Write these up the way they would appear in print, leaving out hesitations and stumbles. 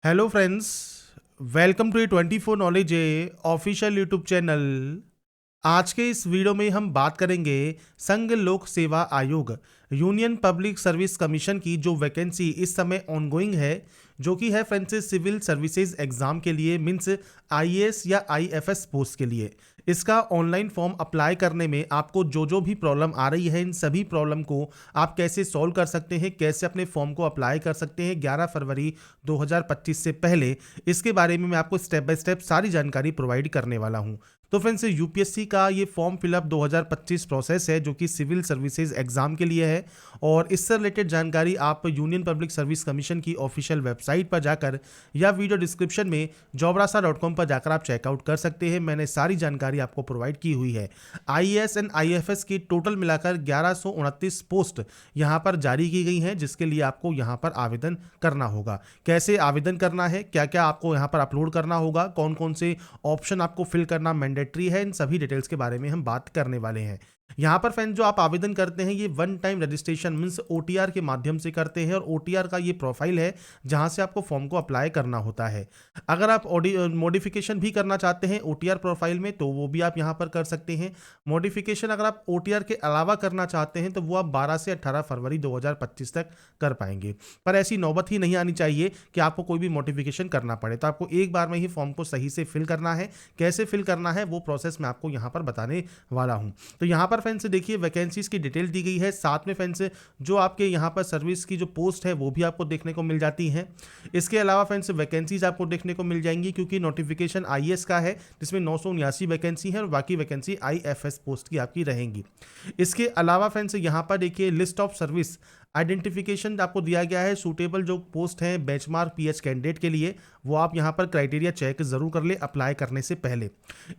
Hello friends, welcome to 24 knowledge official YouTube channel. आज के इस वीडियो में हम बात करेंगे संघ लोक सेवा आयोग यूनियन पब्लिक सर्विस कमीशन की जो वैकेंसी इस समय ऑनगोइंग है, जो कि है फ्रेंड्स सिविल सर्विसेज एग्जाम के लिए, मीन्स आईएएस या आईएफएस पोस्ट के लिए। इसका ऑनलाइन फॉर्म अप्लाई करने में आपको जो जो भी प्रॉब्लम आ रही है, इन सभी प्रॉब्लम को आप कैसे सॉल्व कर सकते हैं, कैसे अपने फॉर्म को अप्लाई कर सकते हैं 11 फरवरी 2025 से पहले, इसके बारे में मैं आपको स्टेप बाय स्टेप सारी जानकारी प्रोवाइड करने वाला हूं। तो फ्रेंड्स, यूपीएससी का ये फॉर्म फिलअप 2025 प्रोसेस है, जो कि सिविल सर्विसेज एग्जाम के लिए है। और इससे रिलेटेड जानकारी आप यूनियन पब्लिक सर्विस कमीशन की ऑफिशियल वेबसाइट पर जाकर या वीडियो डिस्क्रिप्शन में jobrasa.com पर जाकर आप चेकआउट कर सकते हैं। मैंने सारी जानकारी आपको प्रोवाइड की हुई है। आईएएस एंड आईएफएस की टोटल मिलाकर 1129 पोस्ट यहाँ पर जारी की गई हैं, जिसके लिए आपको यहाँ पर आवेदन करना होगा। कैसे आवेदन करना है, क्या क्या आपको यहाँ पर अपलोड करना होगा, कौन कौन से ऑप्शन आपको फिल करना मैंडेटरी है, इन सभी डिटेल्स के बारे में हम बात करने वाले हैं। यहाँ पर फ्रेंड, जो आप आवेदन करते हैं ये one time registration means OTR के माध्यम से करते हैं, और ओटीआर का ये प्रोफाइल है जहाँ से आपको फॉर्म को अप्लाई करना होता है। अगर आप मॉडिफिकेशन भी करना चाहते हैं ओटीआर प्रोफाइल में, तो वो भी आप यहाँ पर कर सकते हैं। मॉडिफिकेशन अगर आप ओटीआर के अलावा करना चाहते हैं तो वो आप 12 से 18 फरवरी 2025 तक कर पाएंगे। पर ऐसी नौबत ही नहीं आनी चाहिए कि आपको कोई भी मॉडिफिकेशन करना पड़े। तो आपको एक बार में ही फॉर्म को सही से फिल करना है। कैसे फिल करना है वो प्रोसेस मैं आपको यहाँ पर बताने वाला हूँ। तो यहाँ पर फ्रेंड्स देखिए, वैकेंसीज की डिटेल दी गई है, साथ में फ्रेंड्स जो आपके यहाँ पर सर्विस की जो पोस्ट है वो भी आपको देखने को मिल जाती है। इसके अलावा फ्रेंड्स वैकेंसीज आपको देखने को मिल जाएंगी, क्योंकि नोटिफिकेशन आईएएस का है जिसमें 979 वैकेंसी है और बाकी वैकेंसी आईएफएस पोस्ट की आपकी रहेंगी। इसके अलावा फ्रेंड्स यहाँ पर देखिए, लिस्ट ऑफ सर्विस आइडेंटिफिकेशन आपको दिया गया है। सूटेबल जो पोस्ट हैं बेंचमार्क पीएच कैंडिडेट के लिए, वो आप यहाँ पर क्राइटेरिया चेक जरूर कर ले अप्लाई करने से पहले।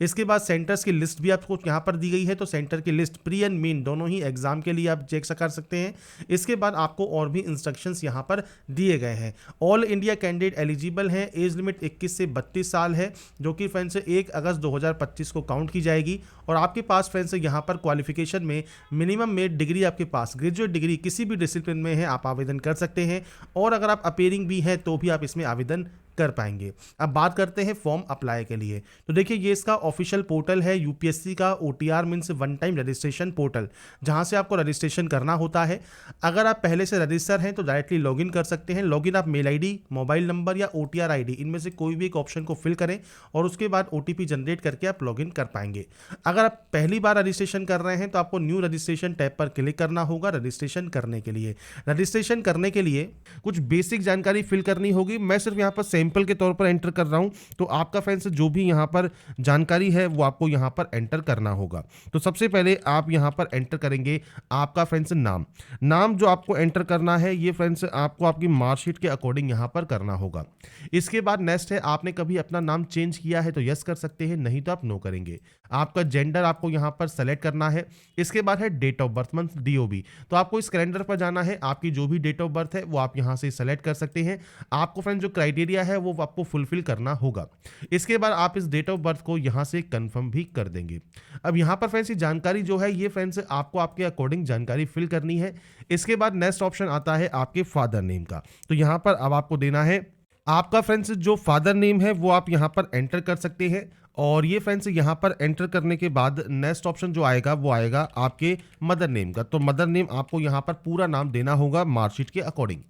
इसके बाद सेंटर्स की लिस्ट भी आपको यहाँ पर दी गई है, तो सेंटर की लिस्ट प्री एंड मेन दोनों ही एग्जाम के लिए आप चेक कर सकते हैं। इसके बाद आपको और भी इंस्ट्रक्शंस यहाँ पर दिए गए हैं। ऑल इंडिया कैंडिडेट एलिजिबल हैं। एज लिमिट 21 से 32 साल है, जो कि फ्रेंड्स 1 अगस्त 2025 को काउंट की जाएगी। और आपके पास फ्रेंड्स यहाँ पर क्वालिफिकेशन में मिनिमम में डिग्री आपके पास ग्रेजुएट डिग्री किसी भी डिसिप्लिन में है, आप आवेदन कर सकते हैं। और अगर आप अपेयरिंग भी हैं तो भी आप इसमें आवेदन कर पाएंगे। अब बात करते हैं फॉर्म अप्लाई के लिए। तो देखिए, ये इसका ऑफिशियल पोर्टल है यूपीएससी का, OTR means one time registration portal, जहां से आपको रजिस्ट्रेशन करना होता है। अगर आप पहले से रजिस्टर हैं तो डायरेक्टली लॉगिन कर सकते हैं। लॉगिन आप मेल आईडी, मोबाइल नंबर या ओटीआर आईडी, इनमें से कोई भी एक ऑप्शन को फिल करें और उसके बाद ओटीपी जनरेट करके आप लॉगिन कर पाएंगे। अगर आप पहली बार रजिस्ट्रेशन कर रहे हैं तो आपको न्यू रजिस्ट्रेशन टैब पर क्लिक करना होगा रजिस्ट्रेशन करने के लिए। रजिस्ट्रेशन करने के लिए कुछ बेसिक जानकारी फिल करनी होगी। मैं सिर्फ यहाँ पर सैंपल के तौर पर एंटर कर रहा हूं, तो आपका फ्रेंड्स जो भी यहाँ पर जानकारी है वो आपको यहाँ पर एंटर करना होगा। तो सबसे पहले आप यहाँ पर एंटर करेंगे आपका फ्रेंड्स नाम जो आपको एंटर करना है, ये फ्रेंड्स आपको आपकी मार्कशीट के अकॉर्डिंग यहाँ पर करना होगा। इसके बाद नेक्स्ट है, आपने कभी अपना नाम चेंज किया है तो यस कर सकते हैं, नहीं तो आप नो करेंगे। आपका जेंडर आपको यहाँ पर सेलेक्ट करना है। इसके बाद है date of birth month DOB, तो आपको इस कैलेंडर पर जाना है। आपकी जो भी डेट ऑफ बर्थ है वो आप यहाँ से सेलेक्ट कर सकते हैं। आपको फ्रेंड्स जो क्राइटेरिया है वो आपको फुलफिल करना होगा। इसके बाद आप इस डेट ऑफ बर्थ को यहाँ से कंफर्म भी कर देंगे। अब यहाँ पर फ्रेंड्स जानकारी जो है ये फ्रेंड्स आपको आपके अकॉर्डिंग जानकारी फिल करनी है। इसके बाद नेक्स्ट ऑप्शन आता है आपके फादर नेम का, तो यहाँ पर अब आपको देना है आपका फ्रेंड्स जो फादर नेम है वो आप यहाँ पर एंटर कर सकते हैं। और ये फ्रेंड्स यहाँ पर एंटर करने के बाद नेक्स्ट ऑप्शन जो आएगा वो आएगा आपके मदर नेम का, तो मदर नेम आपको यहाँ पर पूरा नाम देना होगा मार्कशीट के अकॉर्डिंग।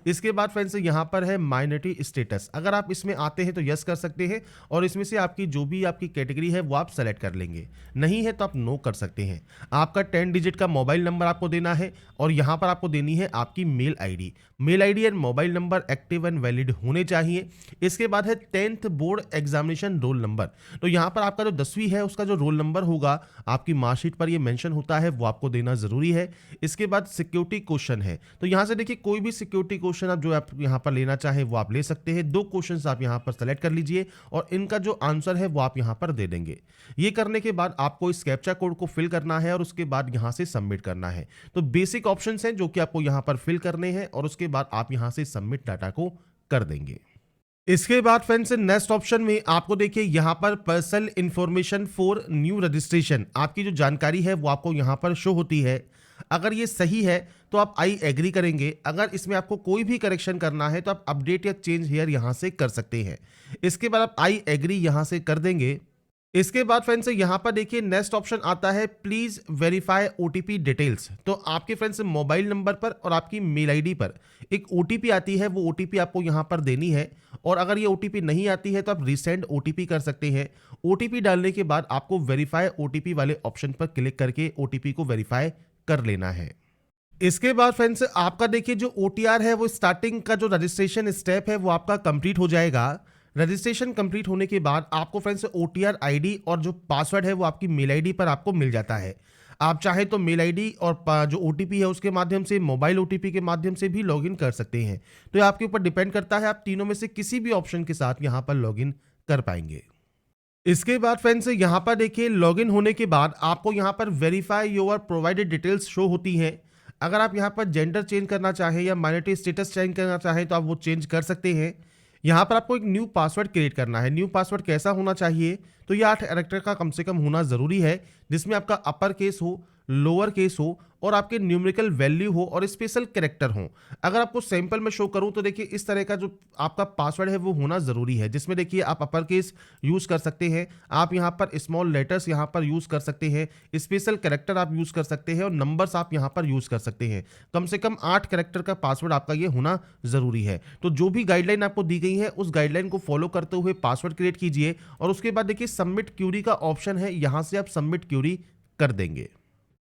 इसके बाद फ्रेंड्स यहाँ पर है माइनॉरिटी स्टेटस, अगर आप इसमें आते हैं तो यस कर सकते हैं और इसमें से आपकी जो भी आपकी कैटेगरी है वो आप सेलेक्ट कर लेंगे, नहीं है तो आप नो कर सकते हैं। आपका 10 डिजिट का मोबाइल नंबर आपको देना है और यहाँ पर आपको देनी है आपकी mail ID and mobile number active and valid होने चाहिए। इसके बाद है 10th board examination roll number, तो यहाँ पर आपका जो 10वीं है उसका जो रोल नंबर होगा आपकी मार्कशीट पर ये मेंशन होता है, वो आपको देना जरूरी है। इसके बाद सिक्योरिटी क्वेश्चन है, तो यहाँ से देखिए कोई भी सिक्योरिटी क्वेश्चन आप जो आप यहाँ पर लेना चाहे वो आप ले सकते हैं। 2 क्वेश्चंस आप यहाँ पर सेलेक्ट कर लीजिए और इनका जो आंसर है वो आप यहाँ पर दे देंगे। ये करने के बाद आपको इस कैप्चा कोड को फिल करना है और उसके बाद यहाँ से सबमिट करना है। तो बेसिक ऑप्शंस हैं जो कि आपको यहाँ पर फिल करने हैं और उसके बाद आप यहाँ से सबमिट डाटा को कर देंगे। इसके बाद फ्रेंड्स नेक्स्ट ऑप्शन में आपको देखिए यहाँ पर personal information for new registration, आपकी जो जानकारी है वो आपको यहाँ पर शो होती है। अगर ये सही है तो आप आई एग्री करेंगे। अगर इसमें आपको कोई भी करेक्शन करना है तो आप अपडेट या चेंज हेयर यहाँ से कर सकते हैं। इसके बाद आप आई एग्री यहाँ से कर देंगे। इसके बाद फ्रेंड्स यहाँ पर देखिए नेक्स्ट ऑप्शन आता है प्लीज वेरीफाई ओटीपी डिटेल्स। तो आपके फ्रेंड्स मोबाइल नंबर पर और आपकी मेल आईडी पर एक ओटीपी आती है, वो ओटीपी आपको यहाँ पर देनी है। और अगर ये ओटीपी नहीं आती है तो आप रीसेंड ओटीपी कर सकते हैं। ओटीपी डालने के बाद आपको वेरीफाई ओटीपी वाले ऑप्शन पर क्लिक करके ओटीपी को वेरीफाई कर लेना है। इसके बाद फ्रेंड्स आपका देखिए जो ओटीआर है वो स्टार्टिंग का जो रजिस्ट्रेशन स्टेप है वो आपका कंप्लीट हो जाएगा। रजिस्ट्रेशन कंप्लीट होने के बाद आपको फ्रेंड्स ओटीआर आईडी और जो पासवर्ड है वो आपकी मेल आईडी पर आपको मिल जाता है। आप चाहे तो मेल आईडी और जो ओटीपी है उसके माध्यम से, मोबाइल ओटीपी के माध्यम से भी लॉगिन कर सकते हैं। तो ये आपके ऊपर डिपेंड करता है, आप तीनों में से किसी भी ऑप्शन के साथ यहाँ पर लॉगिन कर पाएंगे। इसके बाद फ्रेंड्स यहाँ पर देखिए लॉगिन होने के बाद आपको यहाँ पर verify your provided details show होती हैं। अगर आप यहाँ पर जेंडर चेंज करना चाहें या माइनॉरिटी स्टेटस चेंज करना चाहें तो आप वो चेंज कर सकते हैं। यहाँ पर आपको एक न्यू पासवर्ड क्रिएट करना है। न्यू पासवर्ड कैसा होना चाहिए, तो ये 8 कैरेक्टर का कम से कम होना ज़रूरी है, जिसमें आपका अपर केस हो, लोअर केस हो और आपके न्यूमेरिकल वैल्यू हो और स्पेशल कैरेक्टर हो। अगर आपको सैंपल में शो करूं तो देखिए इस तरह का जो आपका पासवर्ड है वो होना ज़रूरी है, जिसमें देखिए आप अपर केस यूज़ कर सकते हैं, आप यहाँ पर स्मॉल लेटर्स यहाँ पर यूज़ कर सकते हैं, स्पेशल कैरेक्टर आप यूज़ कर सकते हैं और नंबर्स आप यहाँ पर यूज़ कर सकते हैं। कम से कम 8 कैरेक्टर का पासवर्ड आपका ये होना ज़रूरी है। तो जो भी गाइडलाइन आपको दी गई है उस गाइडलाइन को फॉलो करते हुए पासवर्ड क्रिएट कीजिए और उसके बाद देखिए सबमिट क्यूरी का ऑप्शन है, यहाँ से आप सबमिट क्यूरी कर देंगे।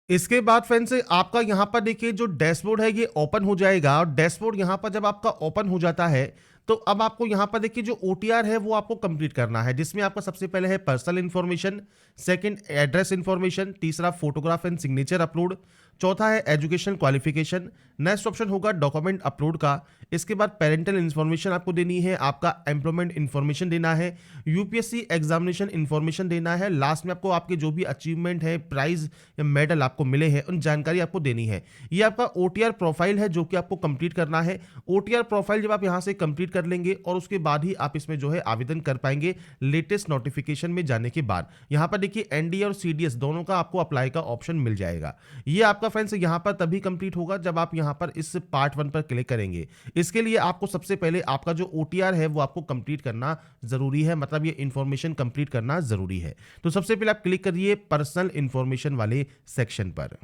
इसके बाद फ्रेंड्स आपका यहाँ पर देखिए जो डैशबोर्ड है ये ओपन हो जाएगा और डैशबोर्ड यहाँ पर जब आपका ओपन हो जाता है तो अब आपको यहाँ पर देखिए जो ओटीआर है वो आपको कंप्लीट करना है, जिसमें आपका सबसे पहले है personal information, second address information, तीसरा फोटोग्राफ एंड सिग्नेचर अपलोड, चौथा है एजुकेशन क्वालिफिकेशन, नेक्स्ट ऑप्शन होगा डॉक्यूमेंट अपलोड का। इसके बाद पेरेंटल इन्फॉर्मेशन आपको देनी है, आपका एम्प्लॉयमेंट इन्फॉर्मेशन देना है, यूपीएससी एग्जामिनेशन इन्फॉर्मेशन देना है, लास्ट में आपको आपके जो भी अचीवमेंट है, प्राइज या मेडल आपको मिले हैं उन जानकारी आपको देनी है। ये आपका ओटीआर प्रोफाइल है जो कि आपको कंप्लीट करना है। ओटीआर प्रोफाइल जब आप यहाँ से कंप्लीट कर लेंगे और उसके बाद ही आप इसमें जो है आवेदन कर पाएंगे लेटेस्ट नोटिफिकेशन में जाने के बाद। यहाँ पर देखिए एनडीए और सीडीएस दोनों का आपको अप्लाई का ऑप्शन मिल जाएगा। ये आपका फ्रेंड्स यहाँ पर तभी कंप्लीट होगा जब आप यहाँ पर इस पार्ट 1 पर क्लिक करेंगे। इसके लिए आपको सबसे पहले आपका जो ओटीआर है वो आपको कंप्लीट करना जरूरी है, मतलब ये इंफॉर्मेशन कंप्लीट करना जरूरी है। तो सबसे पहले आप क्लिक करिए पर्सनल इंफॉर्मेशन वाले सेक्शन पर।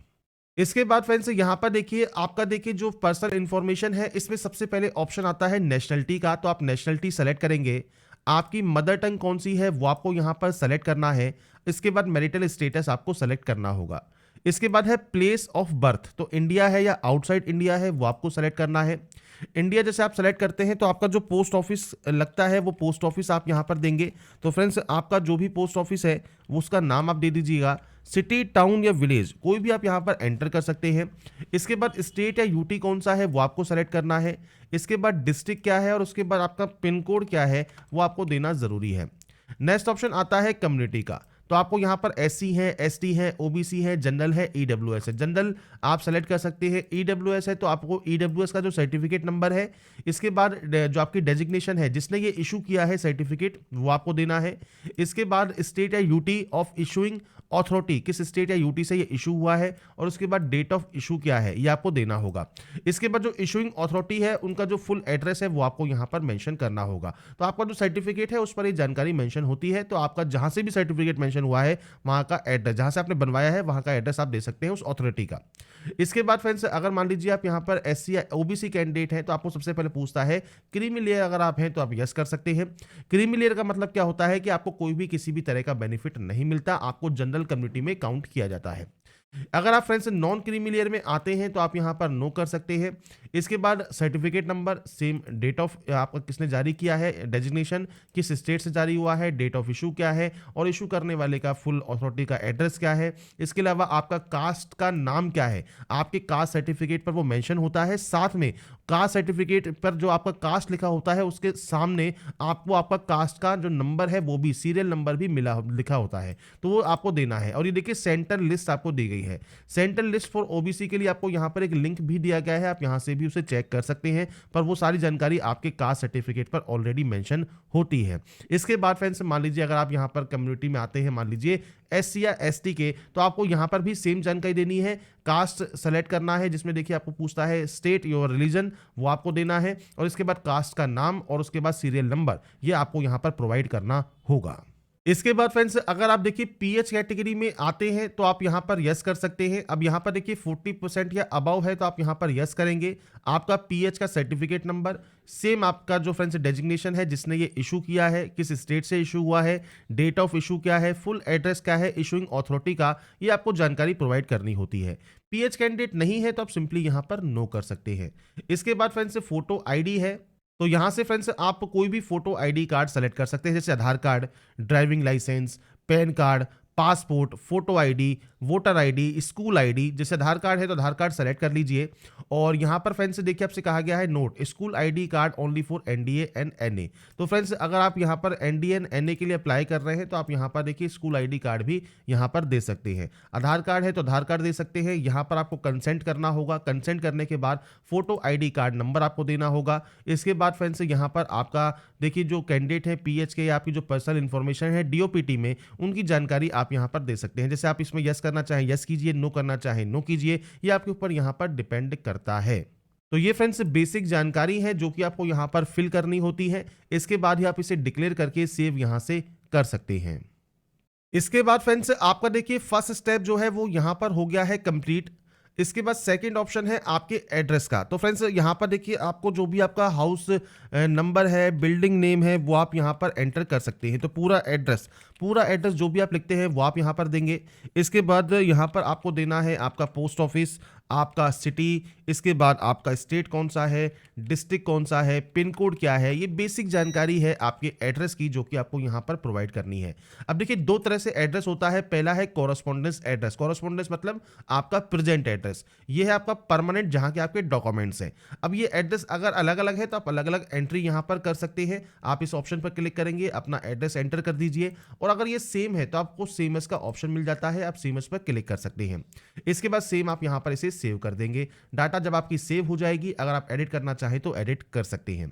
इसके बाद फ्रेंड्स यहाँ पर देखिए आपका देखिए जो पर्सनल इंफॉर्मेशन है इसमें सबसे पहले ऑप्शन आता है नेशनलिटी का। तो आप नेशनलिटी सेलेक्ट करेंगे, आपकी मदर टंग कौन सी है वो आपको यहाँ पर सेलेक्ट करना है। इसके बाद मैरिटल स्टेटस आपको सेलेक्ट करना होगा। इसके बाद है प्लेस ऑफ बर्थ, तो इंडिया है या आउटसाइड इंडिया है वो आपको सेलेक्ट करना है। इंडिया जैसे आप सेलेक्ट करते हैं तो आपका जो पोस्ट ऑफिस लगता है वो पोस्ट ऑफिस आप यहाँ पर देंगे। तो फ्रेंड्स आपका जो भी पोस्ट ऑफिस है वो उसका नाम आप दे दीजिएगा। सिटी, टाउन या विलेज कोई भी आप यहाँ पर एंटर कर सकते हैं। इसके बाद स्टेट या यूटी कौन सा है वो आपको सेलेक्ट करना है। इसके बाद डिस्ट्रिक्ट क्या है और उसके बाद आपका पिन कोड क्या है वो आपको देना ज़रूरी है। नेक्स्ट ऑप्शन आता है कम्युनिटी का। तो आपको यहाँ पर एससी है, एसटी है, ओबीसी है, जनरल है, ईडब्ल्यूएस है। जनरल आप सेलेक्ट कर सकते हैं। ईडब्ल्यूएस है तो आपको ईडब्ल्यूएस का जो सर्टिफिकेट नंबर है, इसके बाद जो आपकी डेजिग्नेशन है जिसने ये इशू किया है सर्टिफिकेट वो आपको देना है। इसके बाद स्टेट या यूटी ऑफ इशूइंग अथॉरिटी, किस स्टेट या यूटी से ये इशू हुआ है और उसके बाद डेट ऑफ इशू क्या है ये आपको देना होगा। इसके बाद जो इशूइंग अथॉरिटी है उनका जो फुल एड्रेस है वो आपको यहाँ पर मेंशन करना होगा। तो आपका जो सर्टिफिकेट है उस पर ये जानकारी मेंशन होती है। तो आपका जहाँ से भी सर्टिफिकेट मेंशन हुआ है वहाँ का एड्रेस, जहाँ से आपने बनवाया है वहाँ का एड्रेस आप दे सकते हैं उस अथॉरिटी का। इसके बाद फ्रेंड्स अगर मान लीजिए आप यहाँ पर एससी या ओबीसी कैंडिडेट हैं तो आपको सबसे पहले पूछता है क्रीमी लेयर, अगर आप हैं तो आप यस कर सकते हैं। क्रीमी लेयर का मतलब क्या होता है कि आपको कोई भी किसी भी तरह का बेनिफिट नहीं मिलता, आपको जनरल कम्युनिटी में काउंट किया जाता है। अगर आप फ्रेंड्स नॉन क्रीमी लेयर में आते हैं तो आप यहाँ पर नो कर सकते हैं। इसके बाद certificate number, same date of आपका किसने जारी किया है, डेजिग्नेशन किस स्टेट से जारी हुआ है, डेट ऑफ इशू क्या है और इशू करने वाले का फुल अथॉरिटी का एड्रेस क्या है। इसके अलावा आपका कास्ट का नाम क्या है, आपके कास्ट सर्टिफिकेट पर वो मेंशन होता है। साथ में कास्ट सर्टिफिकेट पर जो आपका कास्ट लिखा होता है उसके सामने आपको आपका कास्ट का जो नंबर है वो भी सीरियल नंबर भी लिखा होता है, तो वो आपको देना है। और ये देखिए सेंट्रल लिस्ट आपको दी गई है। सेंट्रल लिस्ट फॉर ओबीसी के लिए आपको यहाँ पर एक लिंक भी दिया गया है, आप यहाँ से भी उसे चेक कर सकते हैं, पर वो सारी जानकारी आपके कास्ट सर्टिफिकेट पर ऑलरेडी मेंशन होती है। इसके बाद फ्रेंड्स मान लीजिए अगर आप यहाँ पर कम्युनिटी में आते हैं, मान लीजिए एससी या एसटी के, तो आपको यहाँ पर भी सेम जानकारी देनी है कास्ट सेलेक्ट करना है, जिसमें देखिए आपको पूछता है स्टेट योर रिलीजन, वो आपको देना है, और इसके बाद कास्ट का नाम और उसके बाद सीरियल नंबर, ये आपको यहाँ पर प्रोवाइड करना होगा। इसके बाद फ्रेंड्स अगर आप देखिए पीएच कैटेगरी में आते हैं तो आप यहां पर यस कर सकते हैं। अब यहां पर देखिए 40% या अबव है तो आप यहां पर यस करेंगे। आपका पीएच का सर्टिफिकेट नंबर, सेम आपका जो फ्रेंड्स डेजिग्नेशन है जिसने ये इशू किया है, किस स्टेट से इशू हुआ है, डेट ऑफ इशू क्या है, फुल एड्रेस क्या है इशूइंग अथॉरिटी का, ये आपको जानकारी प्रोवाइड करनी होती है। पीएच कैंडिडेट नहीं है तो आप सिंपली यहां पर नो कर सकते हैं। इसके बाद फ्रेंड्स फोटो आईडी है, तो यहां से फ्रेंड्स आप कोई भी फोटो आईडी कार्ड सेलेक्ट कर सकते हैं, जैसे Aadhaar card, driving license, PAN card, passport, photo ID, voter ID, school ID. जैसे आधार कार्ड है तो आधार कार्ड सेलेक्ट कर लीजिए। और यहां पर फ्रेंड्स देखिए आपसे कहा गया है note school ID card only for NDA and NA. तो फ्रेंड्स अगर आप यहां पर एनडीए एंड एनए के लिए अप्लाई कर रहे हैं तो आप यहां पर देखिए स्कूल आईडी कार्ड भी यहां पर दे सकते हैं। आधार कार्ड है तो आधार कार्ड दे सकते हैं। यहां पर आपको कंसेंट करना होगा। कंसेंट करने के बाद फोटो आईडी कार्ड नंबर आपको देना होगा। इसके बाद फ्रेंड्स यहां पर आपका देखिए जो कैंडिडेट है पीएच के या आपकी जो पर्सनल इंफॉर्मेशन है डीओपीटी में, उनकी जानकारी आप यहां पर दे सकते हैं। जैसे आप इसमें यस करना चाहें यस कीजिए, नो करना चाहें नो कीजिए, ये आपके ऊपर यहां पर डिपेंड करता है। तो ये फ्रेंड्स बेसिक जानकारी है जो कि आपको यहां पर फिल करनी होती है। इसके बाद ही आप इसे डिक्लेयर करके सेव यहां से कर सकते हैं। इसके बाद फ्रेंड्स आपका देखिए फर्स्ट स्टेप जो है वो यहां पर हो गया है कंप्लीट। इसके बाद सेकंड ऑप्शन है आपके एड्रेस का। तो फ्रेंड्स यहां पर देखिए आपको जो भी आपका हाउस नंबर है, बिल्डिंग नेम है, वो आप यहां पर एंटर कर सकते हैं। तो पूरा एड्रेस जो भी आप लिखते हैं वो आप यहां पर देंगे। इसके बाद यहां पर आपको देना है आपका पोस्ट ऑफिस, आपका सिटी, इसके बाद आपका स्टेट कौन सा है, डिस्ट्रिक्ट कौन सा है, पिन कोड क्या है, ये बेसिक जानकारी है आपके एड्रेस की जो कि आपको यहाँ पर प्रोवाइड करनी है। अब देखिए दो तरह से एड्रेस होता है। पहला है कॉरस्पॉन्डेंस एड्रेस। कॉरस्पॉन्डेंस मतलब आपका प्रेजेंट एड्रेस, ये है आपका परमानेंट जहाँ के आपके डॉक्यूमेंट्स हैं। अब ये एड्रेस अगर अलग अलग है तो आप अलग अलग एंट्री यहाँ पर कर सकते हैं। आप इस ऑप्शन पर क्लिक करेंगे, अपना एड्रेस एंटर कर दीजिए, और अगर ये सेम है तो आपको सेम एस का ऑप्शन मिल जाता है, आप सेम एस पर क्लिक कर सकते हैं। इसके बाद सेम आप यहाँ पर इसे सेव कर देंगे। डाटा जब आपकी सेव हो जाएगी, अगर आप एडिट करना चाहें तो एडिट कर सकते हैं।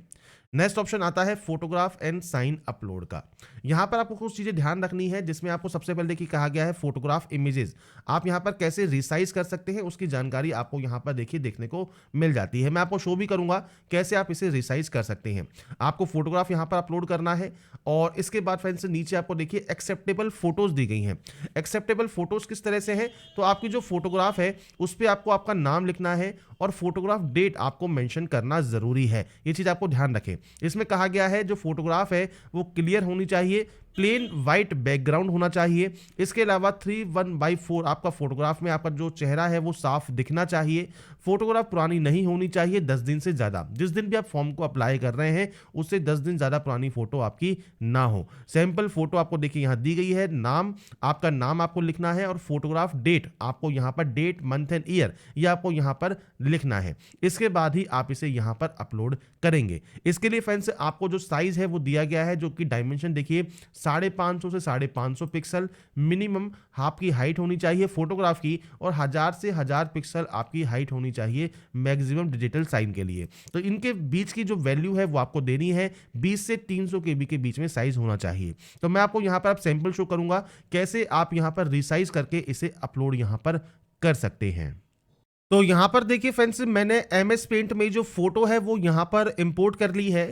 नेक्स्ट ऑप्शन आता है फोटोग्राफ एंड साइन अपलोड का। यहां पर आपको कुछ चीजें ध्यान रखनी है, जिसमें आपको सबसे पहले देखिए कहा गया है फोटोग्राफ इमेजेस आप यहां पर कैसे रिसाइज कर सकते हैं, उसकी जानकारी आपको यहां पर देखिए देखने को मिल जाती है। मैं आपको शो भी करूंगा कैसे आप इसे रिसाइज कर सकते हैं। आपको फोटोग्राफ यहां पर अपलोड करना है, और इसके बाद फ्रेंड्स नीचे आपको देखिए एक्सेप्टेबल फोटोज दी गई हैं। एक्सेप्टेबल फोटोज किस तरह से है, तो आपकी जो फोटोग्राफ है उस पर आपको आपका नाम लिखना है और फोटोग्राफ डेट आपको मेंशन करना जरूरी है। ये चीज आपको ध्यान रखें। इसमें कहा गया है जो फोटोग्राफ है वो क्लियर होनी चाहिए, प्लेन वाइट बैकग्राउंड होना चाहिए। इसके अलावा 3:1/4 आपका फोटोग्राफ में आपका जो चेहरा है वो साफ दिखना चाहिए। फोटोग्राफ पुरानी नहीं होनी चाहिए 10 दिन से ज़्यादा। जिस दिन भी आप फॉर्म को अप्लाई कर रहे हैं उससे 10 दिन ज़्यादा पुरानी फोटो आपकी ना हो। सैंपल फोटो आपको देखिए यहाँ दी गई है। नाम, आपका नाम आपको लिखना है, और फोटोग्राफ डेट आपको यहाँ पर डेट, मंथ एंड ईयर ये आपको यहाँ पर लिखना है। इसके बाद ही आप इसे यहाँ पर अपलोड करेंगे। इसके लिए फ्रेंड्स आपको जो साइज है वो दिया गया है, जो कि डायमेंशन देखिए 550 से 550 पिक्सल मिनिमम आपकी हाइट होनी चाहिए फोटोग्राफ की, और 1000 से 1000 पिक्सल आपकी हाइट होनी चाहिए मैक्सिमम डिजिटल साइन के लिए। तो इनके बीच की जो वैल्यू है वो आपको देनी है, 20 से 300 KB के बीच में साइज होना चाहिए। तो मैं आपको यहाँ पर आप सैंपल शो करूंगा कैसे आप यहाँ पर रिसाइज करके इसे अपलोड यहाँ पर कर सकते हैं। तो यहाँ पर देखिए फ्रेंड्स मैंने MS पेंट में जो फोटो है वो यहाँ पर इंपोर्ट कर ली है।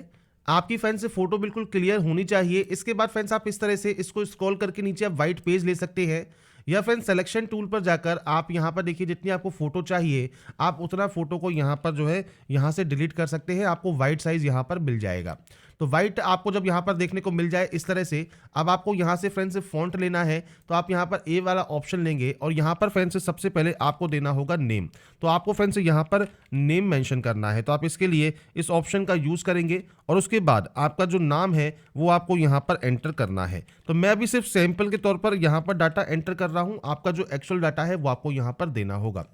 आपकी फ्रेंड्स से फोटो बिल्कुल क्लियर होनी चाहिए। इसके बाद फ्रेंड्स आप इस तरह से इसको स्क्रॉल करके नीचे आप वाइट पेज ले सकते हैं, या फ्रेंड्स सिलेक्शन टूल पर जाकर आप यहाँ पर देखिए जितनी आपको फोटो चाहिए आप उतना फोटो को यहाँ पर जो है यहाँ से डिलीट कर सकते हैं। आपको वाइट साइज यहाँ पर मिल जाएगा। तो वाइट आपको जब यहाँ पर देखने को मिल जाए इस तरह से, अब आपको यहाँ से फ्रेंड्स फॉन्ट लेना है, तो आप यहाँ पर ए वाला ऑप्शन लेंगे, और यहाँ पर फ्रेंड्स सबसे पहले आपको देना होगा नेम। तो आपको फ्रेंड्स यहाँ पर नेम मेंशन करना है, तो आप इसके लिए इस ऑप्शन का यूज़ करेंगे, और उसके बाद आपका जो नाम है वो आपको यहाँ पर एंटर करना है। तो मैं अभी सिर्फ सैंपल के तौर पर यहाँ पर डाटा एंटर कर रहा हूँ, आपका जो एक्चुअल डाटा है वो आपको यहाँ पर देना होगा।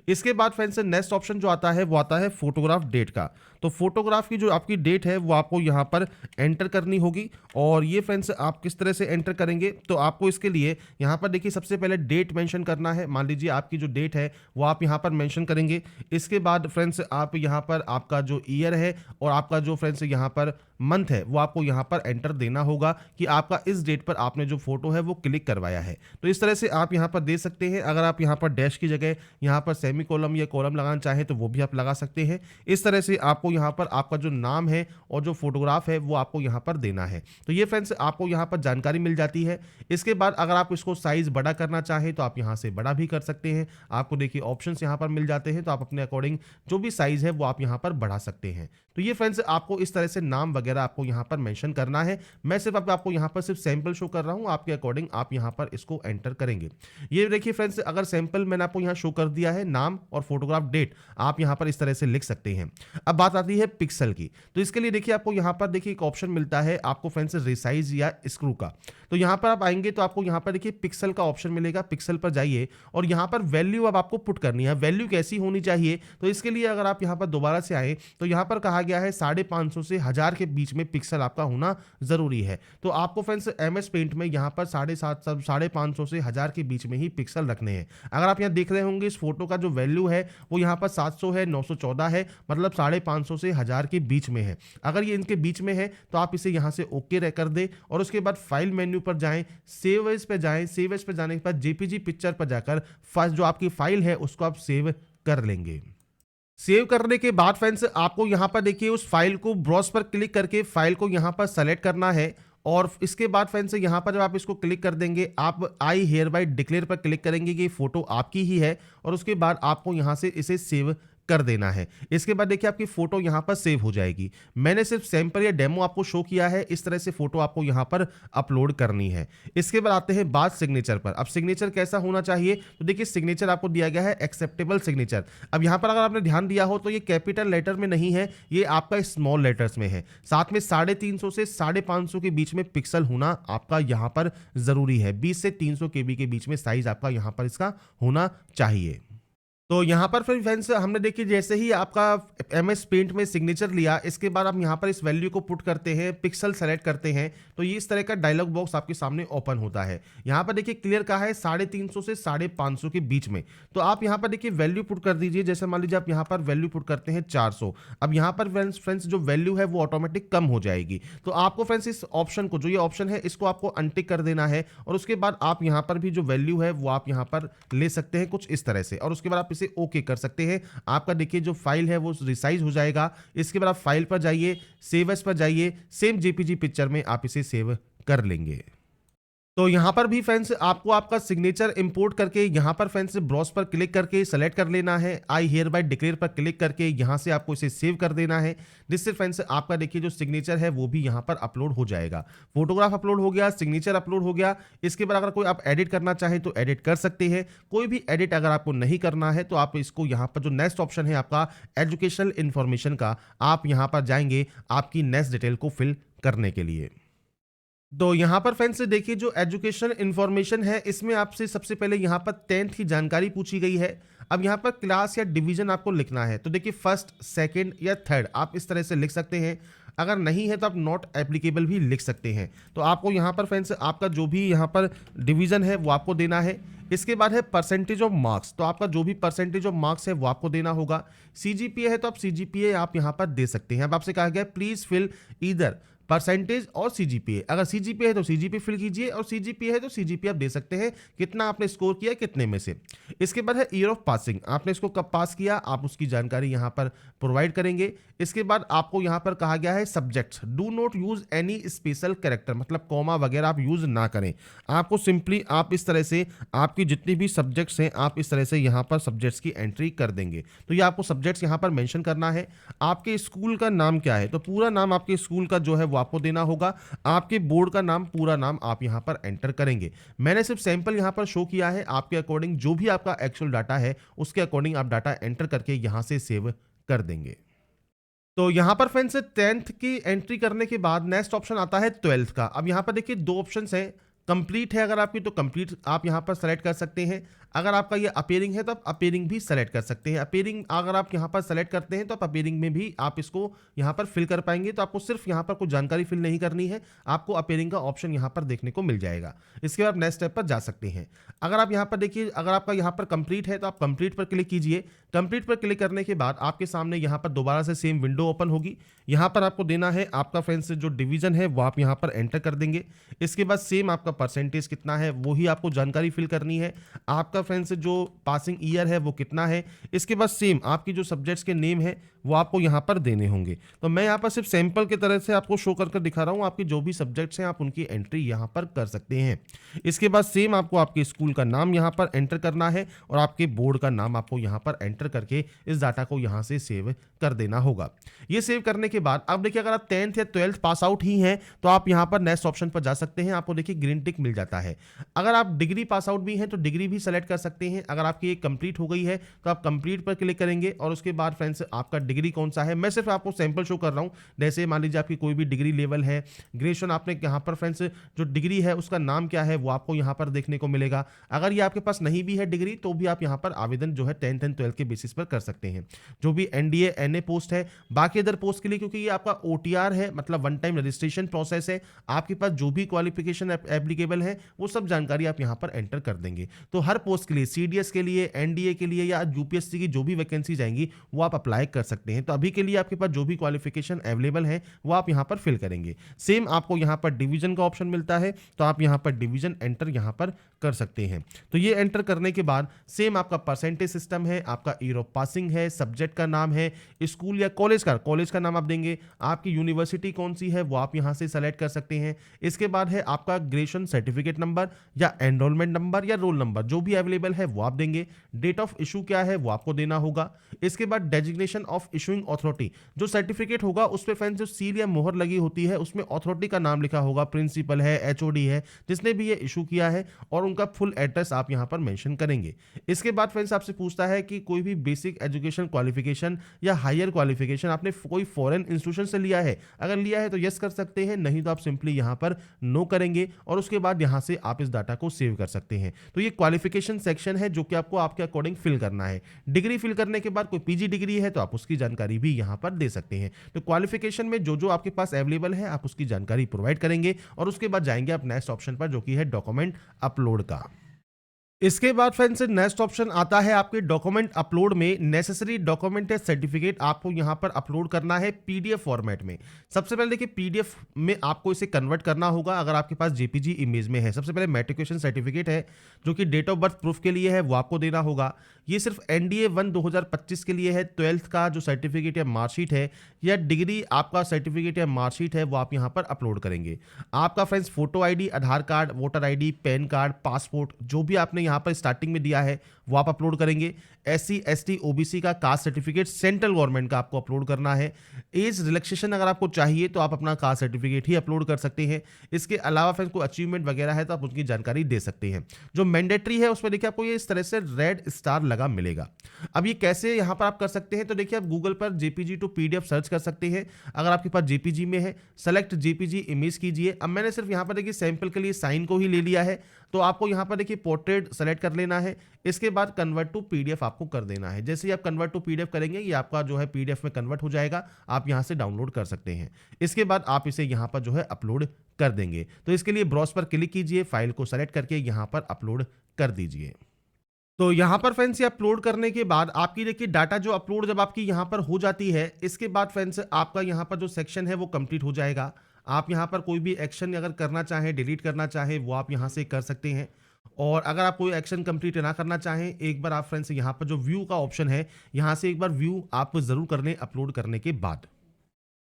इसके बाद फ्रेंड्स नेक्स्ट ऑप्शन जो आता है वो आता है फोटोग्राफ डेट का। तो फोटोग्राफ की जो आपकी डेट है वो आपको यहाँ पर एंटर करनी होगी, और ये फ्रेंड्स आप किस तरह से एंटर करेंगे, तो आपको इसके लिए यहाँ पर देखिए सबसे पहले डेट मेंशन करना है। मान लीजिए आपकी जो डेट है वो आप यहाँ पर मेंशन करेंगे। इसके बाद फ्रेंड्स आप यहाँ पर आपका जो ईयर है और आपका जो फ्रेंड्स यहाँ यहाँ पर मंथ है वो आपको यहाँ पर एंटर देना होगा कि आपका इस डेट पर आपने जो फोटो है वो क्लिक करवाया है। तो इस तरह से आप यहाँ पर दे सकते हैं। अगर आप यहाँ पर डैश की जगह यहाँ पर सेमी कॉलम या कॉलम लगाना चाहें तो वो भी आप लगा सकते हैं। इस तरह से आपको यहाँ पर आपका जो नाम है और जो फोटोग्राफ है वो आपको यहाँ पर देना है। तो ये फ्रेंड्स आपको यहाँ पर जानकारी मिल जाती है। इसके बाद अगर आप इसको साइज बड़ा करना चाहें तो आप यहाँ से बड़ा भी कर सकते हैं। आपको देखिए ऑप्शंस यहाँ पर मिल जाते हैं, तो आप अपने अकॉर्डिंग जो भी साइज है वो आप यहाँ पर बढ़ा सकते हैं। तो ये फ्रेंड्स आपको इस तरह से नाम वगैरह आपको यहाँ पर मेंशन करना है। मैं सिर्फ आपको यहाँ पर सिर्फ सैंपल शो कर रहा हूँ, आपके अकॉर्डिंग आप यहाँ पर इसको एंटर करेंगे। ये देखिए फ्रेंड्स, अगर सैंपल मैंने आपको यहाँ शो कर दिया है, नाम और फोटोग्राफ डेट आप यहाँ पर इस तरह से लिख सकते हैं। अब बात आती है पिक्सल की। तो इसके लिए देखिए आपको यहाँ पर देखिए एक ऑप्शन मिलता है आपको फ्रेंड्स रिसाइज या स्क्रू का। तो यहाँ पर आप आएंगे तो आपको यहाँ पर देखिए पिक्सल का ऑप्शन मिलेगा। पिक्सल पर जाइए और यहाँ पर वैल्यू अब आपको पुट करनी है। वैल्यू कैसी होनी चाहिए, तो इसके लिए अगर आप यहाँ पर दोबारा से आए तो यहाँ पर कहा गया है 550 से 1000 के बीच में पिक्सल आपका होना जरूरी है। तो आपको फ्रेंड्स MS पेंट में यहाँ पर 750 से 1000 के बीच में ही पिक्सल रखने हैं। अगर आप यहाँ देख रहे होंगे इस फोटो का जो वैल्यू है वो यहाँ पर 700 है, 914 है, मतलब 550 से 1000 के बीच में है। अगर ये इनके बीच में है तो आप इसे यहाँ से ओके कर दे और उसके बाद फाइल मेन्यू पर जाएं, सेव एज पे जाएं। सेव एज पे जाने के बाद JPG पिक्चर पर जाकर फर्स्ट जो आपकी फाइल है उसको आप सेव कर लेंगे। सेव करने के बाद फ्रेंड्स आपको यहाँ पर देखिए उस फाइल को ब्राउज पर क्लिक करके फाइल को यहाँ पर सेलेक्ट करना है। और इसके बाद फ्रेंड्स यहाँ पर जब आप इसको क्लिक कर देंगे आप आई हियर बाय डिक्लेयर पर क्लिक करेंगे कि फोटो आपकी ही है और उसके बाद आपको यहाँ से इसे सेव कर देना है। इसके बाद देखिए आपकी फोटो यहां पर सेव हो जाएगी। मैंने सिर्फ सैंपल या डेमो आपको शो किया है, इस तरह से फोटो आपको यहां पर अपलोड करनी है। इसके बाद आते हैं बात सिग्नेचर पर। अब सिग्नेचर कैसा होना चाहिए, तो देखिए सिग्नेचर आपको दिया गया है एक्सेप्टेबल सिग्नेचर। अब यहां पर अगर आपने ध्यान दिया हो तो ये कैपिटल लेटर में नहीं है, ये आपका स्मॉल लेटर्स में है। साथ में 350 से 550 के बीच में पिक्सल होना आपका यहां पर जरूरी है। 20 से 300 KB के बीच में साइज आपका यहां पर इसका होना चाहिए। तो यहाँ पर फिर फ्रेंड्स हमने देखिए जैसे ही आपका MS पेंट में सिग्नेचर लिया, इसके बाद हम यहाँ पर इस वैल्यू को पुट करते हैं, पिक्सल सेलेक्ट करते हैं, तो ये इस तरह का डायलॉग बॉक्स आपके सामने ओपन होता है। यहाँ पर देखिए क्लियर कहा है 350 से 550 के बीच में। तो आप यहाँ पर देखिए वैल्यू पुट कर दीजिए। जैसे मान लीजिए आप यहाँ पर वैल्यू पुट करते हैं 400। अब यहाँ पर फ्रेंड्स जो वैल्यू है वो ऑटोमेटिक कम हो जाएगी। तो आपको फ्रेंड्स इस ऑप्शन को, जो ये ऑप्शन है, इसको आपको अनटिक कर देना है और उसके बाद आप यहाँ पर भी जो वैल्यू है वो आप यहाँ पर ले सकते हैं कुछ इस तरह से, और उसके बाद आप इसे ओके कर सकते हैं। आपका देखिए जो फाइल है वो रिसाइज हो जाएगा। इसके बाद आप फाइल पर जाइए, सेव एज पर जाइए, सेम JPG पिक्चर में आप इसे सेव कर लेंगे। तो यहां पर भी फ्रेंड्स आपको आपका सिग्नेचर इंपोर्ट करके यहां पर फ्रेंड्स ब्राउज पर क्लिक करके सेलेक्ट कर लेना है। आई हियर बाय डिक्लेयर पर क्लिक करके यहां से आपको इसे सेव कर देना है, जिससे फ्रेंड्स आपका देखिए जो सिग्नेचर है वो भी यहां पर अपलोड हो जाएगा। फोटोग्राफ अपलोड हो गया, सिग्नेचर अपलोड हो गया। इसके बाद अगर कोई आप एडिट करना चाहे तो एडिट कर सकते हैं। कोई भी एडिट अगर आपको नहीं करना है तो आप इसको यहां पर जो नेक्स्ट ऑप्शन है आपका एजुकेशनल इंफॉर्मेशन का, आप यहां पर जाएंगे आपकी नेक्स्ट डिटेल को फिल करने के लिए। तो यहाँ पर फ्रेंड्स देखिए जो एजुकेशन इन्फॉर्मेशन है इसमें आपसे सबसे पहले यहाँ पर 10th की जानकारी पूछी गई है। अब यहाँ पर क्लास या डिवीजन आपको लिखना है, तो देखिए फर्स्ट, सेकंड या थर्ड आप इस तरह से लिख सकते हैं। अगर नहीं है तो आप नॉट एप्लीकेबल भी लिख सकते हैं। तो आपको यहाँ पर फ्रेंड्स आपका जो भी यहाँ पर डिवीजन है वो आपको देना है। इसके बाद है परसेंटेज ऑफ मार्क्स, तो आपका जो भी परसेंटेज ऑफ मार्क्स है वो आपको देना होगा। CGPA है तो आप CGPA आप यहाँ पर दे सकते हैं। अब आपसे कहा गया प्लीज फिल ईदर परसेंटेज और CGPA। अगर CGPA है तो CGPA फिल कीजिए और CGPA है तो CGPA आप दे सकते हैं, कितना आपने स्कोर किया कितने में से। इसके बाद है ईयर ऑफ पासिंग, आपने इसको कब पास किया आप उसकी जानकारी यहाँ पर प्रोवाइड करेंगे। इसके बाद आपको यहाँ पर कहा गया है subjects, do not use any special character, मतलब कॉमा वगैरह आप यूज ना करें। आपको सिंपली आप इस तरह से आपकी जितनी भी सब्जेक्ट्स हैं आप इस तरह से यहाँ पर सब्जेक्ट्स की एंट्री कर देंगे। तो ये आपको सब्जेक्ट्स यहाँ पर मेंशन करना है। आपके स्कूल का नाम क्या है, तो पूरा नाम आपके स्कूल का जो है वो आपको देना होगा। आपके बोर्ड का नाम, पूरा नाम आप यहां पर एंटर करेंगे। मैंने सिर्फ सैंपल यहां पर शो किया है, आपके अकॉर्डिंग जो भी आपका एक्चुअल डाटा है उसके अकॉर्डिंग आप डाटा एंटर करके यहां से सेव कर देंगे। तो यहां पर फ्रेंड्स 10th की एंट्री करने के बाद नेक्स्ट ऑप्शन आता है 12th का। अब यहां पर देखिए दो ऑप्शंस हैं, कंप्लीट है अगर आपकी तो कंप्लीट आप यहाँ पर सेलेक्ट कर सकते हैं। अगर आपका ये अपीयरिंग है तो आप अपीयरिंग भी सेलेक्ट कर सकते हैं। अपीयरिंग अगर आप यहाँ पर सेलेक्ट करते हैं तो आप अपीयरिंग में भी आप इसको यहाँ पर फिल कर पाएंगे। तो आपको सिर्फ यहाँ पर कोई जानकारी फिल नहीं करनी है, आपको अपीयरिंग का ऑप्शन यहाँ पर देखने को मिल जाएगा। इसके बाद नेक्स्ट स्टेप पर जा सकते हैं। अगर आप यहाँ पर देखिए, अगर आपका यहाँ पर कंप्लीट है तो आप कंप्लीट पर क्लिक कीजिए। कंप्लीट पर क्लिक करने के बाद आपके सामने यहाँ पर दोबारा से सेम विंडो ओपन होगी। यहाँ पर आपको देना है आपका फ्रेंड्स जो डिवीजन है वो आप यहाँ पर एंटर कर देंगे। इसके बाद सेम आपका परसेंटेज कितना है वही आपको जानकारी फिल करनी है। आपका फ्रेंड्स जो पासिंग ईयर है वो कितना है। इसके बाद सेम आपकी जो सब्जेक्ट्स के नेम है वो आपको यहाँ पर देने होंगे। तो मैं यहाँ पर सिर्फ सैंपल की तरह से आपको शो कर दिखा रहा हूँ। आपके जो भी सब्जेक्ट्स हैं आप उनकी एंट्री यहाँ पर कर सकते हैं। इसके बाद सेम आपको आपके स्कूल का नाम यहाँ पर एंटर करना है और आपके बोर्ड का नाम आपको यहाँ पर एंटर करके इस डाटा को यहाँ से सेव कर देना होगा। ये सेव करने के बाद अब देखिए, अगर आप 10th या 12th पास आउट ही हैं तो आप यहाँ पर नेक्स्ट ऑप्शन पर जा सकते हैं। आपको देखिए ग्रीन टिक मिल जाता है। अगर आप डिग्री पास आउट भी हैं तो डिग्री भी सेलेक्ट कर सकते हैं। अगर आपकी एक कंप्लीट हो गई है तो आप कंप्लीट पर क्लिक करेंगे और उसके बाद फ्रेंड्स आपका डिग्री कौन सा है, मैं सिर्फ आपको सैंपल शो कर रहा हूँ। जैसे मान लीजिए आपकी कोई भी डिग्री लेवल है, ग्रेजुएशन आपने यहाँ पर फ्रेंड्स जो डिग्री है उसका नाम क्या है वो आपको यहाँ पर देखने को मिलेगा। अगर ये आपके पास नहीं भी है डिग्री तो भी आप यहाँ पर आवेदन जो है 10th एंड 12th के बेसिस पर कर सकते हैं। जो भी एनडीए एनए पोस्ट है, बाकी अदर पोस्ट के लिए क्योंकि ये आपका ओटीआर है मतलब वन टाइम रजिस्ट्रेशन प्रोसेस है, आपके पास जो भी क्वालिफिकेशन एप्लीकेबल है वो सब जानकारी आप यहाँ पर एंटर कर देंगे। तो हर पोस्ट के लिए, सीडीएस के लिए, एनडीए के लिए या यूपीएससी की जो भी वैकेंसी आएंगी वो आप अप्लाई कर सकते हैं। तो अभी के लिए आपके पास जो भी क्वालिफिकेशन अवेलेबल है वो आप यहाँ पर फिल करेंगे। सेम आपको यहाँ पर डिवीजन का ऑप्शन मिलता है तो आप यहाँ पर डिवीजन एंटर यहाँ पर कर सकते हैं। तो ये एंटर करने के बाद सेम आपका परसेंटेज सिस्टम है, आपका ईयर ऑफ पासिंग है, सब्जेक्ट का नाम है, स्कूल या कॉलेज का नाम आप देंगे, आपकी यूनिवर्सिटी कौन सी है वो आप यहाँ से सेलेक्ट कर सकते हैं। इसके बाद है आपका ग्रेजुएशन सर्टिफिकेट नंबर या एनरोलमेंट नंबर या रोल नंबर जो भी अवेलेबल है वो आप देंगे। डेट ऑफ इशू क्या है वो आपको देना होगा। इसके बाद डेजिग्नेशन ऑफ इशूइंग अथॉरिटी, जो सर्टिफिकेट होगा उस पे फ्रेंड्स जो सील या मोहर लगी होती है उसमें अथॉरिटी का नाम लिखा होगा, प्रिंसिपल है, एचओडी है, जिसने भी ये इशू किया है, और उनका फुल एड्रेस आप यहाँ पर मेंशन करेंगे। इसके बाद फ्रेंड्स आपसे पूछता है कि कोई भी बेसिक एजुकेशन क्वालिफिकेशन या हायर क्वालिफिकेशन आपने कोई फॉरेन इंस्टीट्यूशन से लिया है। अगर लिया है तो यस कर सकते हैं, नहीं तो आप सिंपली यहाँ पर नो करेंगे और उसके बाद यहाँ से आप इस डाटा को सेव कर सकते हैं। तो ये क्वालिफिकेशन सेक्शन है जो कि आपको आपके अकॉर्डिंग फिल करना है। डिग्री फिल करने के बाद कोई पीजी डिग्री है तो आप उसकी जानकारी भी यहाँ पर दे सकते हैं। तो क्वालिफिकेशन में जो जो आपके पास अवेलेबल है आप उसकी जानकारी प्रोवाइड करेंगे और उसके बाद जाएंगे आप नेक्स्ट ऑप्शन पर जो कि है डॉक्यूमेंट अपलोड का। इसके बाद फ्रेंड्स नेक्स्ट ऑप्शन आता है आपके डॉक्यूमेंट अपलोड में। नेसेसरी डॉक्यूमेंट या सर्टिफिकेट आपको यहां पर अपलोड करना है पीडीएफ फॉर्मेट में। सबसे पहले देखिए पीडीएफ में आपको इसे कन्वर्ट करना होगा अगर आपके पास जेपीजी इमेज में है। सबसे पहले मैट्रिकुलेशन सर्टिफिकेट है जो कि डेट ऑफ बर्थ प्रूफ के लिए है वो आपको देना होगा। ये सिर्फ एनडीए 1 2025 के लिए है। 12th का जो सर्टिफिकेट या मार्कशीट है या डिग्री आपका सर्टिफिकेट या मार्कशीट है वो आप यहाँ पर अपलोड करेंगे। आपका friends photo ID, Aadhaar card, voter ID, PAN card, passport जो भी आपने यहाँ पर स्टार्टिंग में दिया है वो आप अपलोड करेंगे। एससी एसटी ओबीसी का कास्ट सर्टिफिकेट सेंट्रल गवर्नमेंट का आपको अपलोड करना है। एज रिलैक्सेशन अगर आपको चाहिए तो आप अपना कास्ट सर्टिफिकेट ही अपलोड कर सकते हैं। इसके अलावा फ्रेंड्स कोई अचीवमेंट वगैरह है तो आप उसकी जानकारी दे सकते हैं। जो मैंडेटरी है उसमें देखिए आपको ये इस तरह से रेड स्टार लगा मिलेगा। अब ये कैसे यहाँ पर आप कर सकते हैं तो देखिए आप गूगल पर जेपीजी टू पीडीएफ सर्च कर सकते हैं। अगर आपके पास जेपीजी में है सेलेक्ट जेपीजी इमेज कीजिए। अब मैंने सिर्फ यहाँ पर देखिए सैंपल के लिए साइन को ही ले लिया है तो आपको यहाँ पर देखिए पोर्ट्रेट सेलेक्ट कर लेना है। इसके बाद कन्वर्ट टू पीडीएफ आपको कर देना है। जैसे ही आप कन्वर्ट टू पीडीएफ करेंगे ये आपका जो है पीडीएफ में कन्वर्ट हो जाएगा, आप यहाँ से डाउनलोड कर सकते हैं। इसके बाद आप इसे यहाँ पर जो है अपलोड कर देंगे। तो इसके लिए ब्राउज पर क्लिक कीजिए, फाइल को सेलेक्ट करके यहाँ पर अपलोड कर दीजिए। तो यहाँ पर फ्रेंड्स ये अपलोड करने के बाद आपकी देखिए डाटा जो अपलोड जब आपकी यहाँ पर हो जाती है इसके बाद फ्रेंड्स आपका यहाँ पर जो सेक्शन है वो कंप्लीट हो जाएगा। आप यहाँ पर कोई भी एक्शन अगर करना चाहें, डिलीट करना चाहें वो आप यहाँ से कर सकते हैं। और अगर आप कोई एक्शन कंप्लीट ना करना चाहें एक बार आप फ्रेंड्स यहाँ पर जो व्यू का ऑप्शन है यहाँ से एक बार व्यू आप जरूर कर लें अपलोड करने के बाद।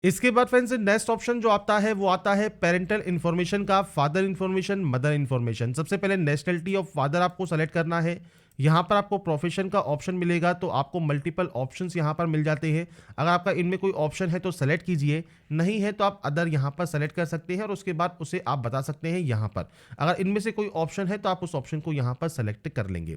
इसके बाद फ्रेंड्स नेक्स्ट ऑप्शन जो आता है वो आता है पेरेंटल इन्फॉर्मेशन का, फादर इन्फॉर्मेशन, मदर इन्फॉर्मेशन। सबसे पहले नेशनलिटी ऑफ फादर आपको सेलेक्ट करना है। यहाँ पर आपको प्रोफेशन का ऑप्शन मिलेगा तो आपको मल्टीपल ऑप्शंस यहाँ पर मिल जाते हैं। अगर आपका इनमें कोई ऑप्शन है तो सेलेक्ट कीजिए, नहीं है तो आप अदर यहाँ पर सेलेक्ट कर सकते हैं और उसके बाद उसे आप बता सकते हैं यहाँ पर। अगर इनमें से कोई ऑप्शन है तो आप उस ऑप्शन को यहाँ पर सेलेक्ट कर लेंगे।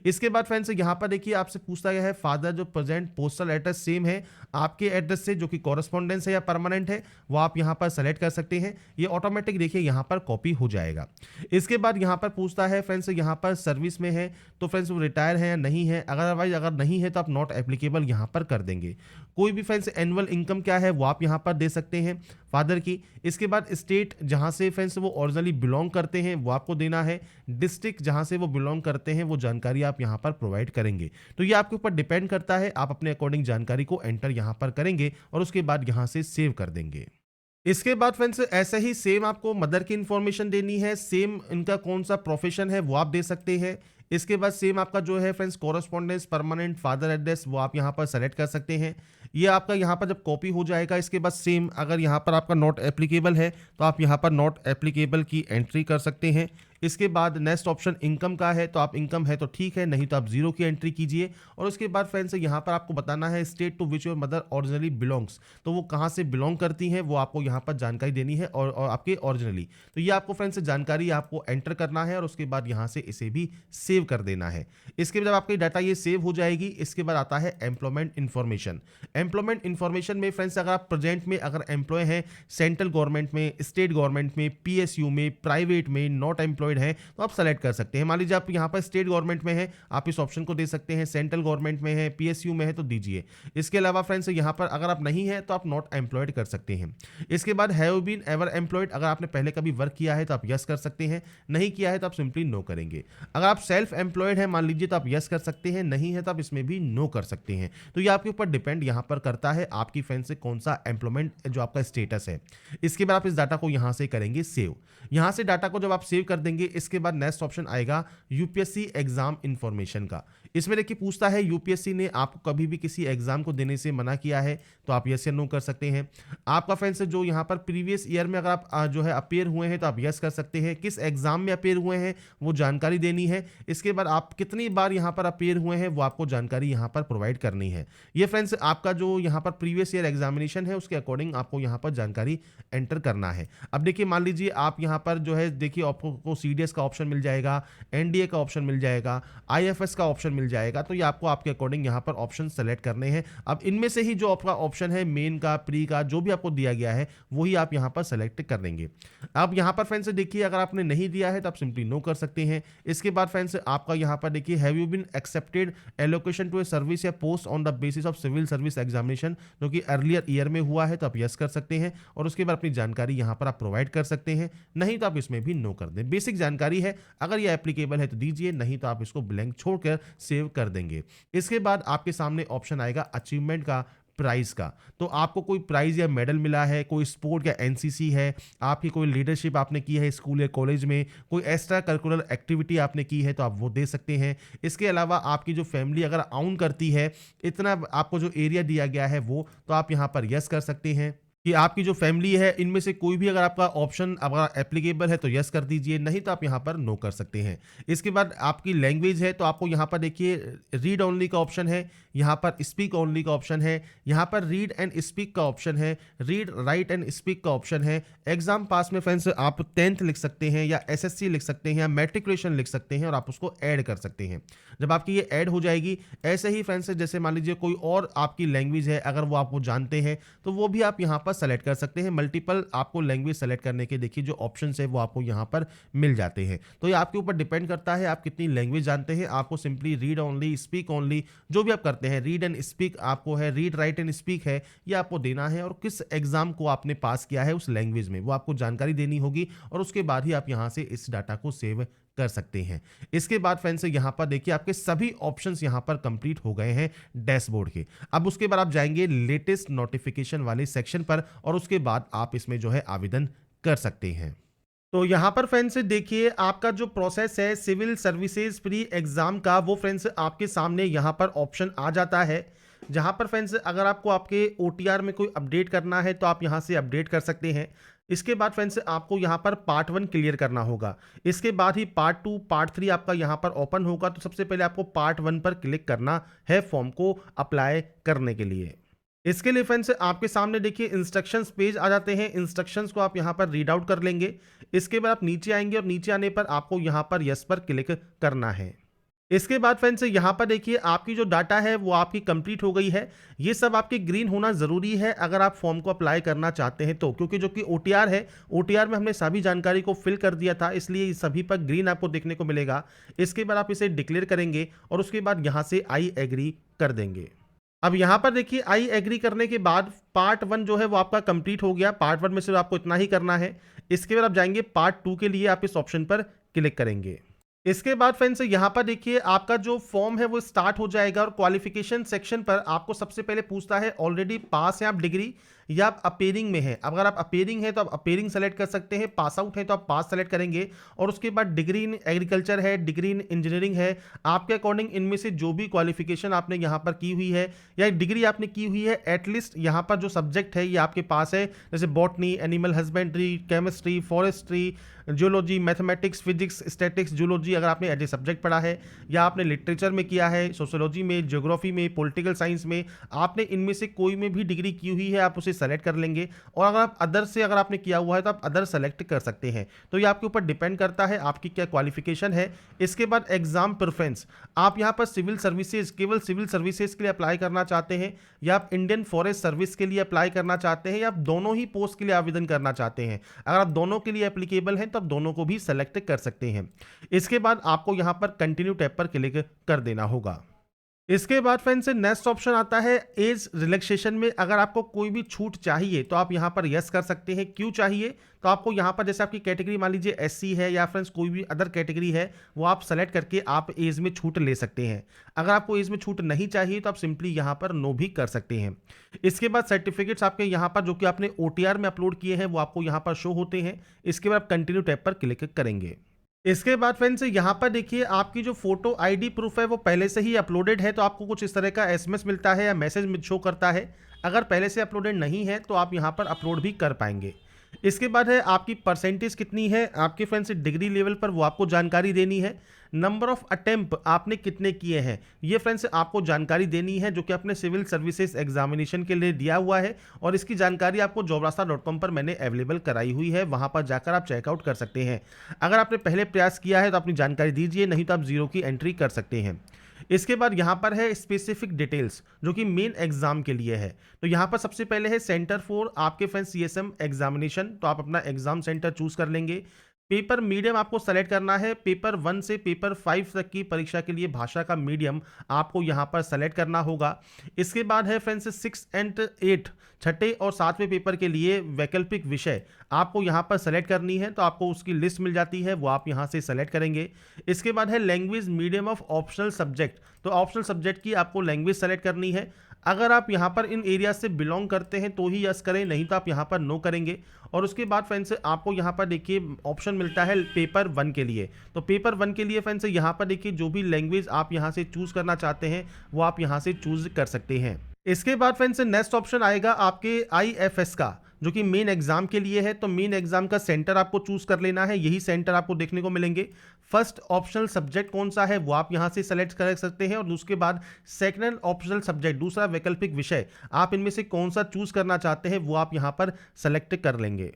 इसके बाद फ्रेंड्स यहाँ पर देखिए आपसे पूछता गया है फादर जो प्रेजेंट पोस्टल एड्रेस सेम है आपके एड्रेस से जो कि कॉरेस्पॉन्डेंस है या परमानेंट है, वो आप यहाँ पर सेलेक्ट कर सकते हैं। ये ऑटोमेटिक देखिए यहाँ पर कॉपी हो जाएगा। इसके बाद यहाँ पर पूछता है फ्रेंड्स यहाँ पर सर्विस में है तो फ्रेंड्स वो रिटायर है या नहीं है, अदरवाइज अगर नहीं है तो आप नॉट एप्लीकेबल यहाँ पर कर देंगे। कोई भी फ्रेंड्स एनुअल इनकम क्या है वो आप यहाँ पर दे सकते हैं फादर की। इसके बाद स्टेट जहाँ से फ्रेंड्स वो ओरिजिनली बिलोंग करते हैं वो आपको देना है। डिस्ट्रिक्ट जहाँ से वो बिलोंग करते हैं वो जानकारी आप यहाँ पर प्रोवाइड करेंगे। तो ये आपके ऊपर डिपेंड करता है, आप अपने अकॉर्डिंग जानकारी को एंटर यहाँ पर करेंगे और उसके बाद यहाँ से सेव कर देंगे। इसके बाद फ्रेंड्स ऐसे ही सेम आपको मदर की इंफॉर्मेशन देनी है, सेम इनका कौन सा प्रोफेशन है वो आप दे सकते हैं। इसके बाद सेम आपका जो है friends correspondence permanent father address वो आप यहाँ पर सेलेक्ट कर सकते हैं। ये आपका यहाँ पर जब कॉपी हो जाएगा इसके बाद सेम अगर यहाँ पर आपका नॉट एप्लीकेबल है तो आप यहाँ पर नॉट एप्लीकेबल की एंट्री कर सकते हैं। इसके बाद नेक्स्ट ऑप्शन इनकम का है तो आप इनकम है तो ठीक है, नहीं तो आप जीरो की एंट्री कीजिए। और उसके बाद फ्रेंड्स यहाँ पर आपको बताना है state to which your mother originally belongs, तो वो कहाँ से बिलोंग करती हैं वो आपको यहाँ पर जानकारी देनी है और आपके ओरिजिनली। तो ये आपको फ्रेंड्स जानकारी आपको एंटर करना है और उसके बाद यहाँ से इसे भी सेव कर देना है। इसके बाद जब आपकी डाटा ये सेव हो जाएगी इसके बाद आता है एम्प्लॉयमेंट इन्फॉर्मेशन। एम्प्लॉयमेंट इन्फॉर्मेशन में फ्रेंड्स अगर आप प्रेजेंट में अगर एम्प्लॉय हैं सेंट्रल गवर्नमेंट में, स्टेट गवर्नमेंट में, पीएसयू में, प्राइवेट में, नॉट एम्प्लॉयड है तो आप सेलेक्ट कर सकते हैं। मान लीजिए आप यहाँ पर स्टेट गवर्नमेंट में है आप इस ऑप्शन को दे सकते हैं, सेंट्रल गवर्नमेंट में है, पीएसयू में है तो दीजिए। इसके अलावा फ्रेंड्स यहाँ पर अगर आप नहीं है तो आप नॉट एम्प्लॉयड कर सकते हैं। इसके बाद हैव बीन एवर एम्प्लॉयड, अगर आपने पहले कभी वर्क किया है तो आप यस कर सकते हैं, नहीं किया है तो आप सिंपली नो करेंगे। अगर आप सेल्फ एम्प्लॉयड है मान लीजिए तो आप यस कर सकते हैं, नहीं है तो आप इसमें भी नो कर सकते हैं। तो ये आपके ऊपर डिपेंड यहाँ पर करता है आपकी फ्रेंड से कौन सा एम्प्लॉयमेंट जो आपका स्टेटस है। इसके बाद आप इस डाटा को यहाँ से करेंगे सेव। यहाँ से डाटा को जब आप सेव कर देंगे इसके बाद नेक्स्ट ऑप्शन आएगा यूपीएससी एग्जाम इंफॉर्मेशन का। इसमें देखिए पूछता है यूपीएससी ने आपको कभी भी किसी एग्जाम को देने से मना किया है तो आप यस या नो कर सकते हैं। आपका फ्रेंड्स जो यहाँ पर प्रीवियस ईयर में अगर आप जो है अपेयर हुए हैं तो आप यस कर सकते हैं, किस एग्जाम में अपेयर हुए हैं वो जानकारी देनी है। इसके बाद आप कितनी बार यहाँ पर अपेयर हुए हैं वो आपको जानकारी यहाँ पर प्रोवाइड करनी है। ये फ्रेंड्स आपका जो यहाँ पर प्रीवियस ईयर एग्जामिनेशन है उसके अकॉर्डिंग आपको यहाँ पर जानकारी एंटर करना है। अब देखिए मान लीजिए आप यहाँ पर जो है देखिए आपको सीडीएस का ऑप्शन मिल जाएगा, एनडीए का ऑप्शन मिल जाएगा, आईएफएस का ऑप्शन मिल जाएगा। तो ये आपको आपके अकॉर्डिंग यहाँ पर ऑप्शन सेलेक्ट करने हैं। अब इनमें से ही जो आपका ऑप्शन है मेन का, प्री का, जो भी आपको दिया गया है वही आप यहाँ पर सेलेक्ट कर लेंगे। अब यहाँ पर फ्रेंड्स देखिए अगर आपने नहीं दिया है तो आप सिंपली नो कर सकते हैं। इसके बाद फ्रेंड्स आपका यहाँ पर देखिए have you been accepted allocation to a service या post on the basis of civil service examination, जो कि अर्लियर ईयर में हुआ है तो आप यस कर सकते हैं और उसके बाद अपनी जानकारी यहाँ पर आप प्रोवाइड कर सकते हैं, नहीं तो आप इसमें भी नो कर दें। बेसिक जानकारी है, अगर ये एप्लीकेबल है तो दीजिए, नहीं तो आप इसको ब्लैंक छोड़कर सेव कर देंगे। इसके बाद आपके सामने ऑप्शन आएगा अचीवमेंट का, प्राइज का। तो आपको कोई प्राइज या मेडल मिला है, कोई स्पोर्ट या एनसीसी है, आपकी कोई लीडरशिप आपने की है स्कूल या कॉलेज में, कोई एक्स्ट्रा करिकुलर एक्टिविटी आपने की है तो आप वो दे सकते हैं। इसके अलावा आपकी जो फैमिली अगर आउन करती है, इतना आपको जो एरिया दिया गया है वो, तो आप यहाँ पर यस कर सकते हैं कि आपकी जो फैमिली है इनमें से कोई भी अगर आपका ऑप्शन अगर एप्लीकेबल है तो यस कर दीजिए, नहीं तो आप यहाँ पर नो कर सकते हैं। इसके बाद आपकी लैंग्वेज है तो आपको यहाँ पर देखिए रीड ओनली का ऑप्शन है, यहाँ पर स्पीक ओनली का ऑप्शन है, यहाँ पर रीड एंड स्पीक का ऑप्शन है, रीड राइट एंड स्पीक का ऑप्शन है। एग्जाम पास में फ्रेंड्स आप 10th लिख सकते हैं या एसएससी लिख सकते हैं या मैट्रिकुलेशन लिख सकते हैं और आप उसको ऐड कर सकते हैं। जब आपकी ये ऐड हो जाएगी, ऐसे ही फ्रेंड्स जैसे मान लीजिए कोई और आपकी लैंग्वेज है अगर वो आप वो जानते हैं तो वो भी आप यहाँ पर सेलेक्ट कर सकते हैं। मल्टीपल आपको लैंग्वेज सेलेक्ट करने के देखिए जो ऑप्शन है वो आपको यहाँ पर मिल जाते हैं। तो ये आपके ऊपर डिपेंड करता है आप कितनी लैंग्वेज जानते हैं। आपको simply read only, speak only, जो भी आप करते हैं, रीड एंड स्पीक आपको है, रीड राइट एंड स्पीक है, ये आपको देना है और किस एग्जाम को आपने पास किया है उस लैंग्वेज में वो आपको जानकारी देनी होगी और उसके बाद ही आप यहाँ से इस डाटा को सेव कर सकते हैं। इसके बाद फ्रेंड्स यहाँ पर देखिए आपके सभी ऑप्शंस यहाँ पर कंप्लीट हो गए हैं डैशबोर्ड के। अब उसके बाद आप जाएंगे लेटेस्ट नोटिफिकेशन वाले सेक्शन पर और उसके बाद आप इसमें जो है आवेदन कर सकते हैं। तो यहाँ पर फ्रेंड्स देखिए आपका जो प्रोसेस है सिविल सर्विसेज प्री एग्जाम का, वो फ्रेंड्स आपके सामने यहाँ पर ऑप्शन आ जाता है, जहाँ पर फ्रेंड्स अगर आपको आपके OTR में कोई अपडेट करना है तो आप यहाँ से अपडेट कर सकते हैं। इसके बाद फ्रेंड्स आपको यहाँ पर पार्ट 1 क्लियर करना होगा, इसके बाद ही पार्ट 2 पार्ट 3 आपका यहाँ पर ओपन होगा। तो सबसे पहले आपको पार्ट 1 पर क्लिक करना है फॉर्म को अप्लाई करने के लिए। इसके लिए फ्रेंड्स आपके सामने देखिए इंस्ट्रक्शंस पेज आ जाते हैं। इंस्ट्रक्शंस को आप यहाँ पर रीड आउट कर लेंगे। इसके बाद आप नीचे आएंगे और नीचे आने पर आपको यहाँ पर यस पर क्लिक करना है। इसके बाद फ्रेंड्स यहाँ पर देखिए आपकी जो डाटा है वो आपकी कंप्लीट हो गई है। ये सब आपकी ग्रीन होना ज़रूरी है अगर आप फॉर्म को अप्लाई करना चाहते हैं तो, क्योंकि जो कि ओटीआर है, ओटीआर में हमने सभी जानकारी को फिल कर दिया था, इसलिए सभी पर ग्रीन आपको देखने को मिलेगा। इसके बाद आप इसे डिक्लेयर करेंगे और उसके बाद यहाँ से आई एग्री कर देंगे। अब यहाँ पर देखिए आई एग्री करने के बाद पार्ट 1 जो है वो आपका कंप्लीट हो गया। पार्ट 1 में सिर्फ आपको इतना ही करना है। इसके बाद आप जाएंगे पार्ट 2 के लिए, आप इस ऑप्शन पर क्लिक करेंगे। इसके बाद फ्रेंड्स यहाँ पर देखिए आपका जो फॉर्म है वो स्टार्ट हो जाएगा और क्वालिफिकेशन सेक्शन पर आपको सबसे पहले पूछता है ऑलरेडी पास है आप डिग्री या आप अपेयरिंग में है। अगर आप अपेयरिंग है तो आप अपेयरिंग सेलेक्ट कर सकते हैं, पास आउट है तो आप पास सेलेक्ट करेंगे और उसके बाद डिग्री इन एग्रीकल्चर है, डिग्री इन इंजीनियरिंग है, आपके अकॉर्डिंग इनमें से जो भी क्वालिफिकेशन आपने यहाँ पर की हुई है या डिग्री आपने की हुई है, एटलीस्ट यहाँ पर जो सब्जेक्ट है ये आपके पास है, जैसे botany, animal husbandry, chemistry, forestry, geology, mathematics, physics, statics, zoology अगर आपने एज ए सब्जेक्ट पढ़ा है या आपने लिटरेचर में किया है, सोशियोलॉजी में, ज्योग्राफी में, पॉलिटिकल साइंस में, आपने इनमें से कोई में भी डिग्री की हुई है आप उसे सेलेक्ट कर लेंगे। और अगर आप अदर से अगर आपने किया हुआ है तो आप अदर सेलेक्ट कर सकते हैं। तो ये आपके ऊपर डिपेंड करता है आपकी क्या क्वालिफिकेशन है। इसके बाद एग्जाम प्रेफरेंस, आप यहाँ पर सिविल सर्विसेज, केवल सिविल सर्विसेज के लिए अप्लाई करना चाहते हैं या आप इंडियन फॉरेस्ट सर्विस के लिए अप्लाई करना चाहते हैं या आप दोनों ही पोस्ट के लिए आवेदन करना चाहते हैं। अगर आप दोनों के लिए एप्लीकेबल हैं तो आप दोनों को भी सेलेक्ट कर सकते हैं। इसके बाद आपको यहां पर कंटिन्यू टैब पर क्लिक कर देना होगा। इसके बाद फ्रेंड्स नेक्स्ट ऑप्शन आता है एज रिलैक्सेशन में। अगर आपको कोई भी छूट चाहिए तो आप यहां पर यस कर सकते हैं। क्यों चाहिए, तो आपको यहां पर जैसे आपकी कैटेगरी मान लीजिए एससी है या फ्रेंड्स कोई भी अदर कैटेगरी है, वो आप सेलेक्ट करके आप एज में छूट ले सकते हैं। अगर आपको एज में छूट नहीं चाहिए तो आप सिंपली यहां पर नो भी कर सकते हैं। इसके बाद सर्टिफिकेट्स आपके यहां पर जो कि आपने ओटीआर में अपलोड किए हैं वो आपको यहां पर शो होते हैं। इसके बाद आप कंटिन्यू टैब पर क्लिक करेंगे। इसके बाद फ्रेंड्स यहाँ पर देखिए आपकी जो फोटो आईडी प्रूफ है वो पहले से ही अपलोडेड है, तो आपको कुछ इस तरह का एसएमएस मिलता है या मैसेज शो करता है। अगर पहले से अपलोडेड नहीं है तो आप यहाँ पर अपलोड भी कर पाएंगे। इसके बाद है आपकी परसेंटेज कितनी है आपके फ्रेंड्स डिग्री लेवल पर, वो आपको जानकारी देनी है। नंबर ऑफ अटेम्प्ट आपने कितने किए हैं ये फ्रेंड्स आपको जानकारी देनी है, जो कि आपने सिविल सर्विसेज एग्जामिनेशन के लिए दिया हुआ है और इसकी जानकारी आपको jobrasta.com पर मैंने अवेलेबल कराई हुई है, वहां पर जाकर आप चेकआउट कर सकते हैं। अगर आपने पहले प्रयास किया है तो अपनी जानकारी दीजिए, नहीं तो आप जीरो की एंट्री कर सकते हैं। इसके बाद यहाँ पर है स्पेसिफिक डिटेल्स जो कि मेन एग्जाम के लिए है। तो यहाँ पर सबसे पहले है सेंटर फॉर आपके फ्रेंड्स सीएसएम एग्जामिनेशन, तो आप अपना एग्जाम सेंटर चूज कर लेंगे। पेपर मीडियम आपको सेलेक्ट करना है। पेपर 1 से पेपर 5 तक की परीक्षा के लिए भाषा का मीडियम आपको यहाँ पर सेलेक्ट करना होगा। इसके बाद है फ्रेंड्स 6 एंड 8 छठे और 7वें पेपर के लिए वैकल्पिक विषय आपको यहाँ पर सेलेक्ट करनी है, तो आपको उसकी लिस्ट मिल जाती है, वो आप यहाँ से सेलेक्ट करेंगे। इसके बाद है language medium of optional subject, तो ऑप्शनल सब्जेक्ट की आपको लैंग्वेज सेलेक्ट करनी है। अगर आप यहाँ पर इन एरिया से बिलोंग करते हैं तो ही यस करें, नहीं तो आप यहाँ पर नो करेंगे। और उसके बाद फ्रेंड्स आपको यहाँ पर देखिए ऑप्शन मिलता है पेपर 1 के लिए, तो पेपर 1 के लिए फ्रेंड्स यहाँ पर देखिए जो भी लैंग्वेज आप यहाँ से चूज करना चाहते हैं वो आप यहाँ से चूज कर सकते हैं। इसके बाद फ्रेंड्स नेक्स्ट ऑप्शन आएगा आपके आईएफएस का, जो कि मेन एग्जाम के लिए है। तो मेन एग्जाम का सेंटर आपको चूज कर लेना है, यही सेंटर आपको देखने को मिलेंगे। फर्स्ट ऑप्शनल सब्जेक्ट कौन सा है वो आप यहां से सेलेक्ट कर सकते हैं और उसके बाद सेकंड ऑप्शनल सब्जेक्ट, दूसरा वैकल्पिक विषय, आप इनमें से कौन सा चूज करना चाहते हैं वो आप यहां पर सेलेक्ट कर लेंगे।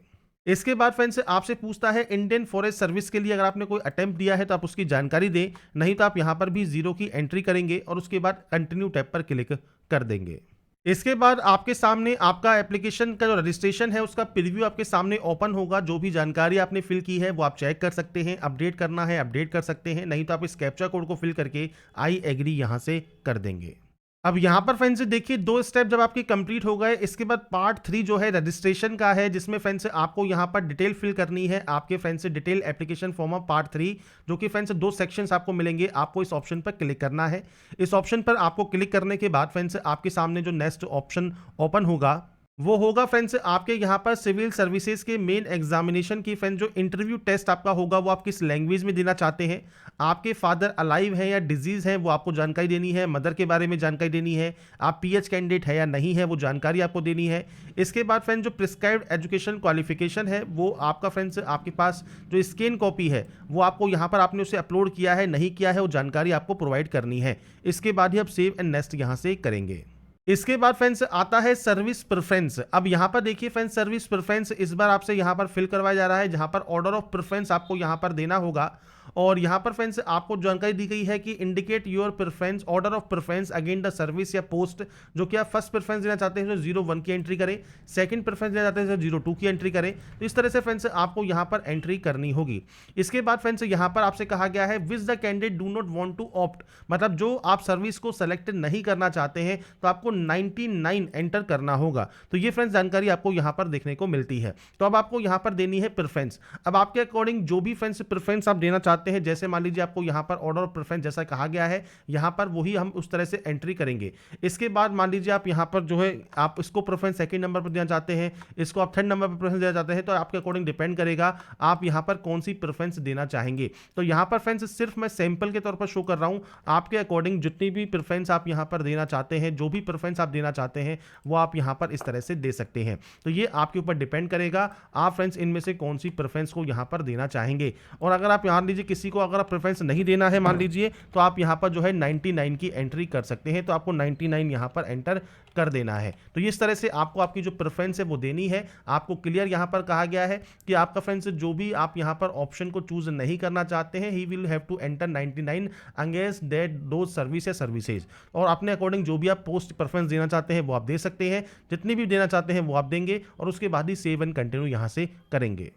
इसके बाद फ्रेंड्स आपसे पूछता है इंडियन फॉरेस्ट सर्विस के लिए अगर आपने कोई अटेम्प्ट दिया है तो आप उसकी जानकारी दें, नहीं तो आप यहां पर भी जीरो की एंट्री करेंगे और उसके बाद कंटिन्यू टैब पर क्लिक कर देंगे। इसके बाद आपके सामने आपका एप्लीकेशन का जो रजिस्ट्रेशन है उसका प्रीव्यू आपके सामने ओपन होगा। जो भी जानकारी आपने फिल की है वो आप चेक कर सकते हैं, अपडेट करना है अपडेट कर सकते हैं, नहीं तो आप इस कैप्चा कोड को फिल करके आई एग्री यहां से कर देंगे। अब यहाँ पर फ्रेंड्स देखिए 2 स्टेप जब आपके कंप्लीट हो गए, इसके बाद पार्ट 3 जो है रजिस्ट्रेशन का है, जिसमें फ्रेंड्स आपको यहाँ पर डिटेल फिल करनी है आपके फ्रेंड्स से detail application form of part 3, जो कि फ्रेंड्स 2 सेक्शंस आपको मिलेंगे। आपको इस ऑप्शन पर क्लिक करना है। इस ऑप्शन पर आपको क्लिक करने के बाद फ्रेंड्स आपके सामने जो नेक्स्ट ऑप्शन ओपन होगा वो होगा फ्रेंड्स आपके यहाँ पर सिविल सर्विसेज के मेन एग्जामिनेशन की फ्रेंड्स जो इंटरव्यू टेस्ट आपका होगा वो आप किस लैंग्वेज में देना चाहते हैं, आपके फादर अलाइव है या डिजीज है वो आपको जानकारी देनी है, मदर के बारे में जानकारी देनी है, आप पीएच कैंडिडेट है या नहीं है वो जानकारी आपको देनी है। इसके बाद फ्रेंड्स जो प्रिस्क्राइब्ड एजुकेशन क्वालिफिकेशन है वो आपका फ्रेंड्स आपके पास जो स्कैन कॉपी है वो आपको यहाँ पर आपने उसे अपलोड किया है नहीं किया है वो जानकारी आपको प्रोवाइड करनी है। इसके बाद ही आप सेव एंड नेक्स्ट यहाँ से करेंगे। इसके बाद फ्रेंड्स आता है सर्विस प्रेफरेंस। अब यहाँ पर देखिए फ्रेंड्स, सर्विस प्रेफरेंस इस बार आपसे यहाँ पर फिल करवाया जा रहा है, जहाँ पर ऑर्डर ऑफ प्रेफरेंस आपको यहाँ पर देना होगा। और यहाँ पर फ्रेंड्स आपको जानकारी दी गई है कि indicate your preference, order of preference again the service या पोस्ट। जो कि आप फर्स्ट प्रेफरेंस देना चाहते हैं तो 01 की एंट्री करें, सेकंड प्रेफरेंस देना चाहते हैं तो 02 की एंट्री करें। तो इस तरह से फ्रेंड्स आपको यहाँ पर एंट्री करनी होगी। इसके बाद फ्रेंड्स यहाँ पर आपसे कहा गया है which the candidate do not want to opt, मतलब जो आप सर्विस को सेलेक्ट नहीं करना चाहते हैं तो आपको 99 एंटर करना होगा। तो ये फ्रेंड्स जानकारी आपको यहाँ पर देखने को मिलती है। तो अब आपको यहाँ पर देनी है प्रेफरेंस। अब आपके अकॉर्डिंग जो भी फ्रेंड्स प्रेफरेंस आप देना चाहते हैं, जैसे मान लीजिए आपको यहाँ पर ऑर्डर ऑफ प्रेफरेंस जैसा कहा गया है, यहाँ पर वही हम उस तरह से एंट्री करेंगे। इसके बाद मान लीजिए आप यहाँ पर जो है आप इसको प्रेफरेंस सेकंड नंबर पर देना चाहते हैं, इसको आप थर्ड नंबर पर प्रेफरेंस देना चाहते हैं, तो आपके अकॉर्डिंग डिपेंड करेगा आप यहाँ पर कौन सी प्रेफरेंस देना चाहेंगे। तो यहाँ पर फ्रेंड्स सिर्फ मैं सैंपल के तौर पर शो कर रहा हूँ, आपके अकॉर्डिंग जितनी भी प्रेफरेंस आप यहाँ पर देना चाहते हैं, जो भी प्रेफरेंस आप देना चाहते हैं वो आप यहाँ पर इस तरह से दे सकते हैं। तो ये आपके ऊपर डिपेंड करेगा आप फ्रेंड्स इनमें से कौन सी प्रेफरेंस को यहाँ पर देना चाहेंगे। और अगर आप यहाँ लीजिए किसी को अगर आप प्रेफरेंस नहीं देना है मान लीजिए, तो आप यहाँ पर जो है 99 की एंट्री कर सकते हैं। तो आपको 99 यहाँ पर एंटर कर देना है। तो इस तरह से आपको आपकी जो प्रेफरेंस है वो देनी है। आपको क्लियर यहाँ पर कहा गया है कि आपका फ्रेंड्स जो भी आप यहाँ पर ऑप्शन को चूज नहीं करना चाहते हैं, he will have to enter 99 against that दो सर्विस या सर्विसेज। और अपने अकॉर्डिंग जो भी आप पोस्ट प्रेफरेंस देना चाहते हैं वो आप दे सकते हैं, जितनी भी देना चाहते हैं वो आप देंगे और उसके बाद ही सेव एंड कंटिन्यू यहाँ से करेंगे।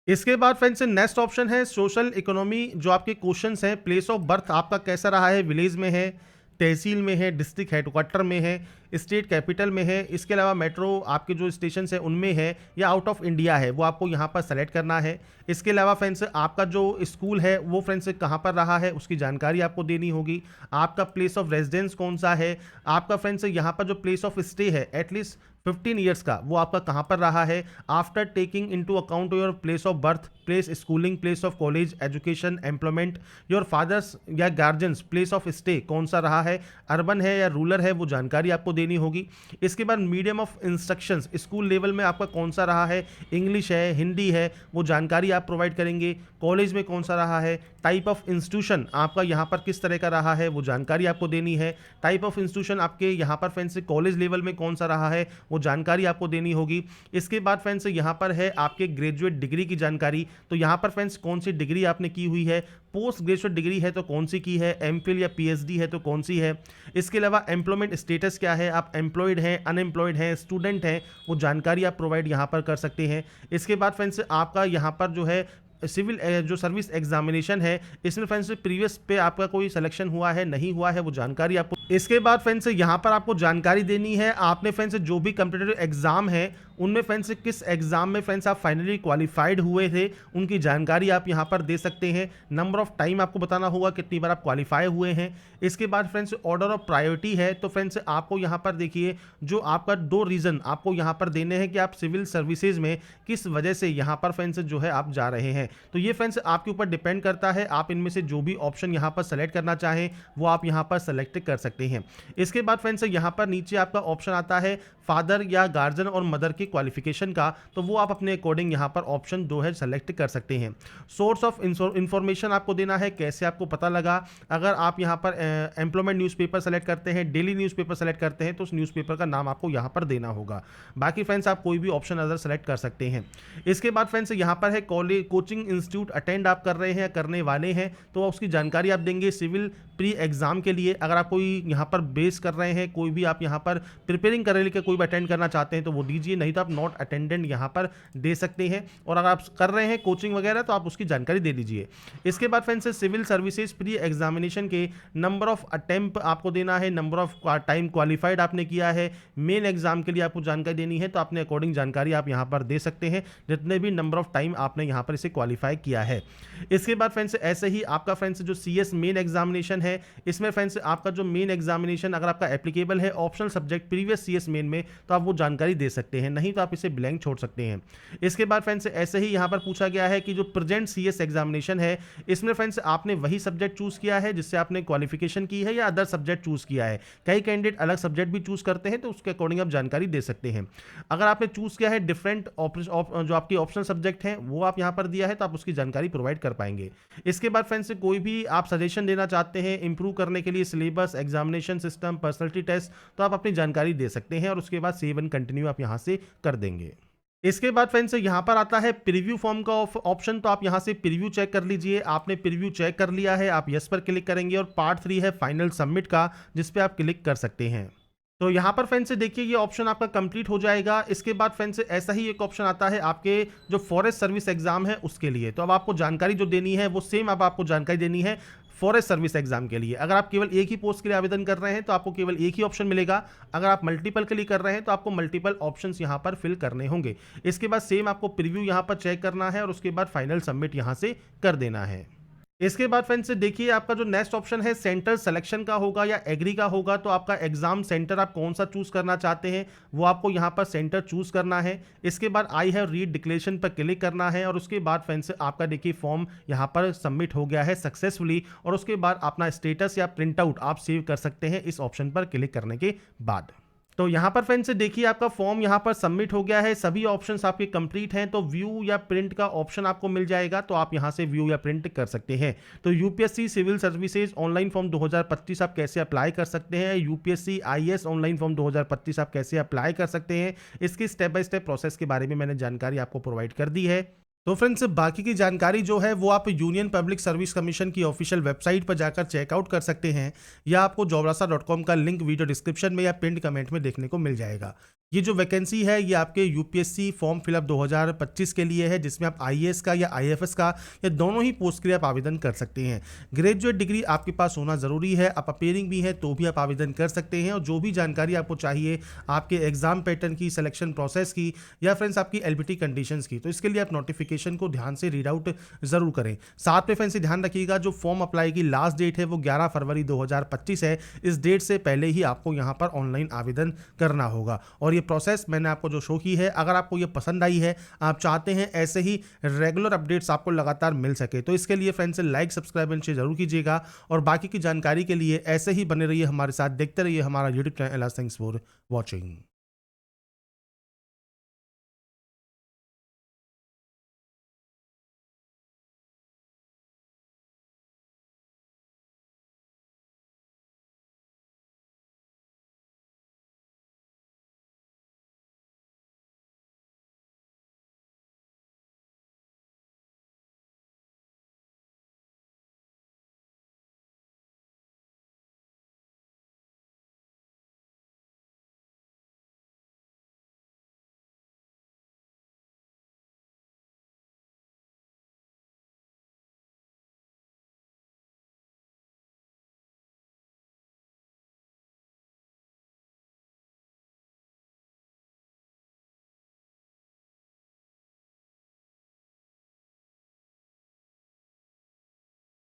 इसके बाद फ्रेंड्स नेक्स्ट ऑप्शन है सोशल इकोनॉमी। जो आपके क्वेश्चंस हैं, प्लेस ऑफ बर्थ आपका कैसा रहा है, विलेज में है, तहसील में है, डिस्ट्रिक्ट हेडक्वार्टर में है, स्टेट कैपिटल में है, इसके अलावा मेट्रो आपके जो स्टेशन है उनमें है, या आउट ऑफ इंडिया है, वो आपको यहाँ पर सेलेक्ट करना है। इसके अलावा फ्रेंड्स आपका जो स्कूल है वो फ्रेंड्स कहाँ पर रहा है उसकी जानकारी आपको देनी होगी। आपका प्लेस ऑफ रेजिडेंस कौन सा है, आपका फ्रेंड्स यहाँ पर जो प्लेस ऑफ स्टे है एटलीस्ट 15 ईयर्स का वो आपका कहाँ पर रहा है, after taking into account your place of birth, place schooling, place of college education, employment, your fathers या गार्जियंस प्लेस ऑफ स्टे कौन सा रहा है, अर्बन है या रूरल है, वो जानकारी आपको देनी होगी। इसके बाद medium of instructions school level में आपका कौन सा रहा है, इंग्लिश है, हिंदी है, वो जानकारी आप प्रोवाइड करेंगे। कॉलेज में कौन सा रहा है, टाइप ऑफ इंस्टीट्यूशन आपका यहाँ पर किस तरह का रहा है वो जानकारी आपको देनी है। टाइप ऑफ इंस्टीट्यूशन आपके यहाँ पर फ्रेंड्स कॉलेज लेवल में कौन सा रहा है वो जानकारी आपको देनी होगी। इसके बाद फ्रेंड्स यहाँ पर है आपके ग्रेजुएट डिग्री की जानकारी। तो यहाँ पर फ्रेंड्स कौन सी डिग्री आपने की हुई है, पोस्ट ग्रेजुएट डिग्री है तो कौन सी की है, एमफिल या पीएचडी है तो कौन सी है। इसके अलावा एम्प्लॉयमेंट स्टेटस क्या है, आप एम्प्लॉयड हैं, अनएम्प्लॉयड हैं, स्टूडेंट हैं, वो जानकारी आप प्रोवाइड यहाँ पर कर सकते हैं। इसके बाद फ्रेंड्स आपका यहाँ पर जो है सिविल जो सर्विस एग्जामिनेशन है इसमें फ्रेंड्स प्रीवियस पे आपका कोई सिलेक्शन हुआ है नहीं हुआ है वो जानकारी आपको। इसके बाद फ्रेंड्स यहाँ पर आपको जानकारी देनी है आपने फ्रेंड्स जो भी कॉम्पिटिटिव एग्जाम है उनमें फ्रेंड्स किस एग्जाम में फ्रेंड्स आप फाइनली क्वालिफाइड हुए थे उनकी जानकारी आप यहाँ पर दे सकते हैं। नंबर ऑफ टाइम आपको बताना होगा कितनी बार आप क्वालिफाई हुए हैं। इसके बाद फ्रेंड्स ऑर्डर ऑफ प्रायोरिटी है तो फ्रेंड्स आपको यहाँ पर देखिए जो आपका 2 रीज़न आपको यहाँ पर देने हैं कि आप सिविल सर्विसेज में किस वजह से यहाँ पर फ्रेंड्स जो है आप जा रहे हैं। तो ये फ्रेंड्स आपके ऊपर डिपेंड करता है, आप इनमें से जो भी ऑप्शन यहाँ पर सेलेक्ट करना चाहें वो आप यहाँ पर सेलेक्ट कर सकते हैं। इसके बाद फ्रेंड्स यहाँ पर नीचे आपका ऑप्शन आता है फादर या गार्जियन और मदर की क्वालिफिकेशन का, तो वो आप अपने अकॉर्डिंग यहाँ पर ऑप्शन 2 है सेलेक्ट कर सकते हैं। सोर्स ऑफ इंफॉर्मेशन आपको देना है, कैसे आपको पता लगा। अगर आप यहाँ पर एम्प्लॉयमेंट न्यूज़पेपर सेलेक्ट करते हैं, डेली न्यूज़पेपर सेलेक्ट करते हैं तो उस न्यूज़पेपर का नाम आपको यहाँ पर देना होगा। बाकी फ्रेंड्स आप कोई भी ऑप्शन अदर सेलेक्ट कर सकते हैं। इसके बाद फ्रेंड्स यहाँ पर है कॉलेज कोचिंग इंस्टीट्यूट अटेंड आप कर रहे हैं या करने वाले हैं तो उसकी जानकारी आप देंगे। सिविल प्री एग्जाम के लिए अगर आप कोई यहाँ पर बेस कर रहे हैं, कोई भी आप यहाँ पर प्रिपेयरिंग कर रहे हैं, कोई भी अटेंड करना चाहते हैं तो वो दीजिए, नहीं तो आप नॉट अटेंडेंट यहाँ पर दे सकते हैं। और अगर आप कर रहे हैं कोचिंग वगैरह तो आप उसकी जानकारी दे दीजिए। इसके बाद friends civil services pre examination के नंबर ऑफ अटेम्प्ट आपको देना है, नंबर ऑफ टाइम क्वालिफाइड आपने किया है, मेन एग्जाम के लिए आपको जानकारी देनी है तो अपने अकॉर्डिंग जानकारी आप यहाँ पर दे सकते हैं जितने भी नंबर ऑफ टाइम आपने यहाँ पर इसे क्वालिफाई किया है। इसके बाद फ्रेंड्स ऐसे ही आपका फ्रेंड्स जो CS मेन एग्जामिनेशन है इसमें फ्रेंड्स आपका जो मेन एग्जामिनेशन अगर आपका एप्लीकेबल है optional subject previous CS main में में तो आप वो जानकारी दे सकते हैं, नहीं तो आप इसे ब्लैंक छोड़ सकते हैं। इसके बाद फ्रेंड्स ऐसे ही यहाँ पर पूछा गया है कि जो प्रेजेंट CS एग्जामिनेशन है इसमें फ्रेंड्स आपने वही सब्जेक्ट चूज किया है जिससे आपने क्वालिफिकेशन की है या अदर सब्जेक्ट चूज किया है। कई कैंडिडेट अलग सब्जेक्ट भी चूज करते हैं तो उसके अकॉर्डिंग आप जानकारी दे सकते हैं। अगर आपने चूज किया है डिफरेंट जो आपकी ऑप्शनल सब्जेक्ट हैं वो आप यहाँ पर दिया है तो आप उसकी जानकारी प्रोवाइड कर पाएंगे। इसके बाद फ्रेंड्स कोई भी आप सजेशन देना चाहते हैं इंप्रूव करने के लिए syllabus, examination system, personality test, तो आप अपनी जानकारी दे सकते हैं और उसके बाद सेव एंड कंटिन्यू आप यहाँ से कर देंगे। इसके बाद फ्रेंड्स यहाँ पर आता है प्रीव्यू फॉर्म का ऑप्शन, तो आप यहाँ से प्रीव्यू चेक कर लीजिए। आपने प्रीव्यू चेक कर लिया है, आप यस पर क्लिक करेंगे और पार्ट 3 है फाइनल सबमिट का, जिस पे आप क्लिक कर सकते हैं। तो यहाँ पर फ्रेंड्स देखिए ये ऑप्शन आपका कंप्लीट हो जाएगा। इसके बाद फ्रेंड्स ऐसा ही एक ऑप्शन आता है आपके जो फॉरेस्ट सर्विस एग्जाम है उसके लिए। तो अब आपको जानकारी जो देनी है वो सेम अब आपको जानकारी देनी है फॉरेस्ट सर्विस एग्जाम के लिए। अगर आप केवल एक ही पोस्ट के लिए आवेदन कर रहे हैं तो आपको केवल एक ही ऑप्शन मिलेगा। अगर आप मल्टीपल के लिए कर रहे हैं तो आपको मल्टीपल ऑप्शंस यहां पर फिल करने होंगे। इसके बाद सेम आपको प्रीव्यू यहां पर चेक करना है और उसके बाद फाइनल सबमिट यहां से कर देना है। इसके बाद फ्रेंड्स देखिए आपका जो नेक्स्ट ऑप्शन है सेंटर सिलेक्शन का होगा या एग्री का होगा। तो आपका एग्जाम सेंटर आप कौन सा चूज करना चाहते हैं वो आपको यहाँ पर सेंटर चूज करना है। इसके बाद आई हैव रीड डिक्लेरेशन पर क्लिक करना है और उसके बाद फ्रेंड्स आपका देखिए फॉर्म यहाँ पर सबमिट हो गया है सक्सेसफुली। और उसके बाद अपना स्टेटस या प्रिंट आउट आप सेव कर सकते हैं इस ऑप्शन पर क्लिक करने के बाद। तो यहाँ पर फ्रेंड्स देखिए आपका फॉर्म यहाँ पर सबमिट हो गया है, सभी ऑप्शंस आपके कंप्लीट हैं। तो व्यू या प्रिंट का ऑप्शन आपको मिल जाएगा, तो आप यहाँ से व्यू या प्रिंट कर सकते हैं। तो UPSC civil services online form 2025 आप कैसे अप्लाई कर सकते हैं, यूपीएससी आईएएस ऑनलाइन फॉर्म 2025 आप कैसे अप्लाई कर सकते हैं, इसकी स्टेप बाय स्टेप प्रोसेस के बारे में मैंने जानकारी आपको प्रोवाइड कर दी है। तो फ्रेंड्स बाकी की जानकारी जो है वो आप यूनियन पब्लिक सर्विस कमीशन की ऑफिशियल वेबसाइट पर जाकर चेकआउट कर सकते हैं या आपको jobrasa.com का लिंक वीडियो डिस्क्रिप्शन में या पिंड कमेंट में देखने को मिल जाएगा। ये जो वैकेंसी है ये आपके यूपीएससी फॉर्म फिलअप 2025 के लिए है, जिसमें आप आईएएस का या आईएफएस का या दोनों ही पोस्ट के लिए आप आवेदन कर सकते हैं। ग्रेजुएट डिग्री आपके पास होना ज़रूरी है, आप अपेयरिंग भी है तो भी आप आवेदन कर सकते हैं। और जो भी जानकारी आपको चाहिए आपके एग्जाम पैटर्न की, सिलेक्शन प्रोसेस की या फ्रेंड्स आपकी एलबीटी कंडीशंस की, तो इसके लिए आप नोटिफिकेशन को ध्यान से रीड आउट जरूर करें। साथ में फ्रेंड्स ध्यान रखिएगा जो फॉर्म अप्लाई की लास्ट डेट है वो 11 फरवरी 2025 है। इस डेट से पहले ही आपको यहाँ पर ऑनलाइन आवेदन करना होगा। और ये प्रोसेस मैंने आपको जो शो की है, अगर आपको ये पसंद आई है, आप चाहते हैं ऐसे ही रेगुलर अपडेट्स आपको लगातार मिल सके, तो इसके लिए friends like, subscribe and share जरूर कीजिएगा। और बाकी की जानकारी के लिए ऐसे ही बने रहिए हमारे साथ, देखते रहिए हमारा YouTube channel. Thanks for watching.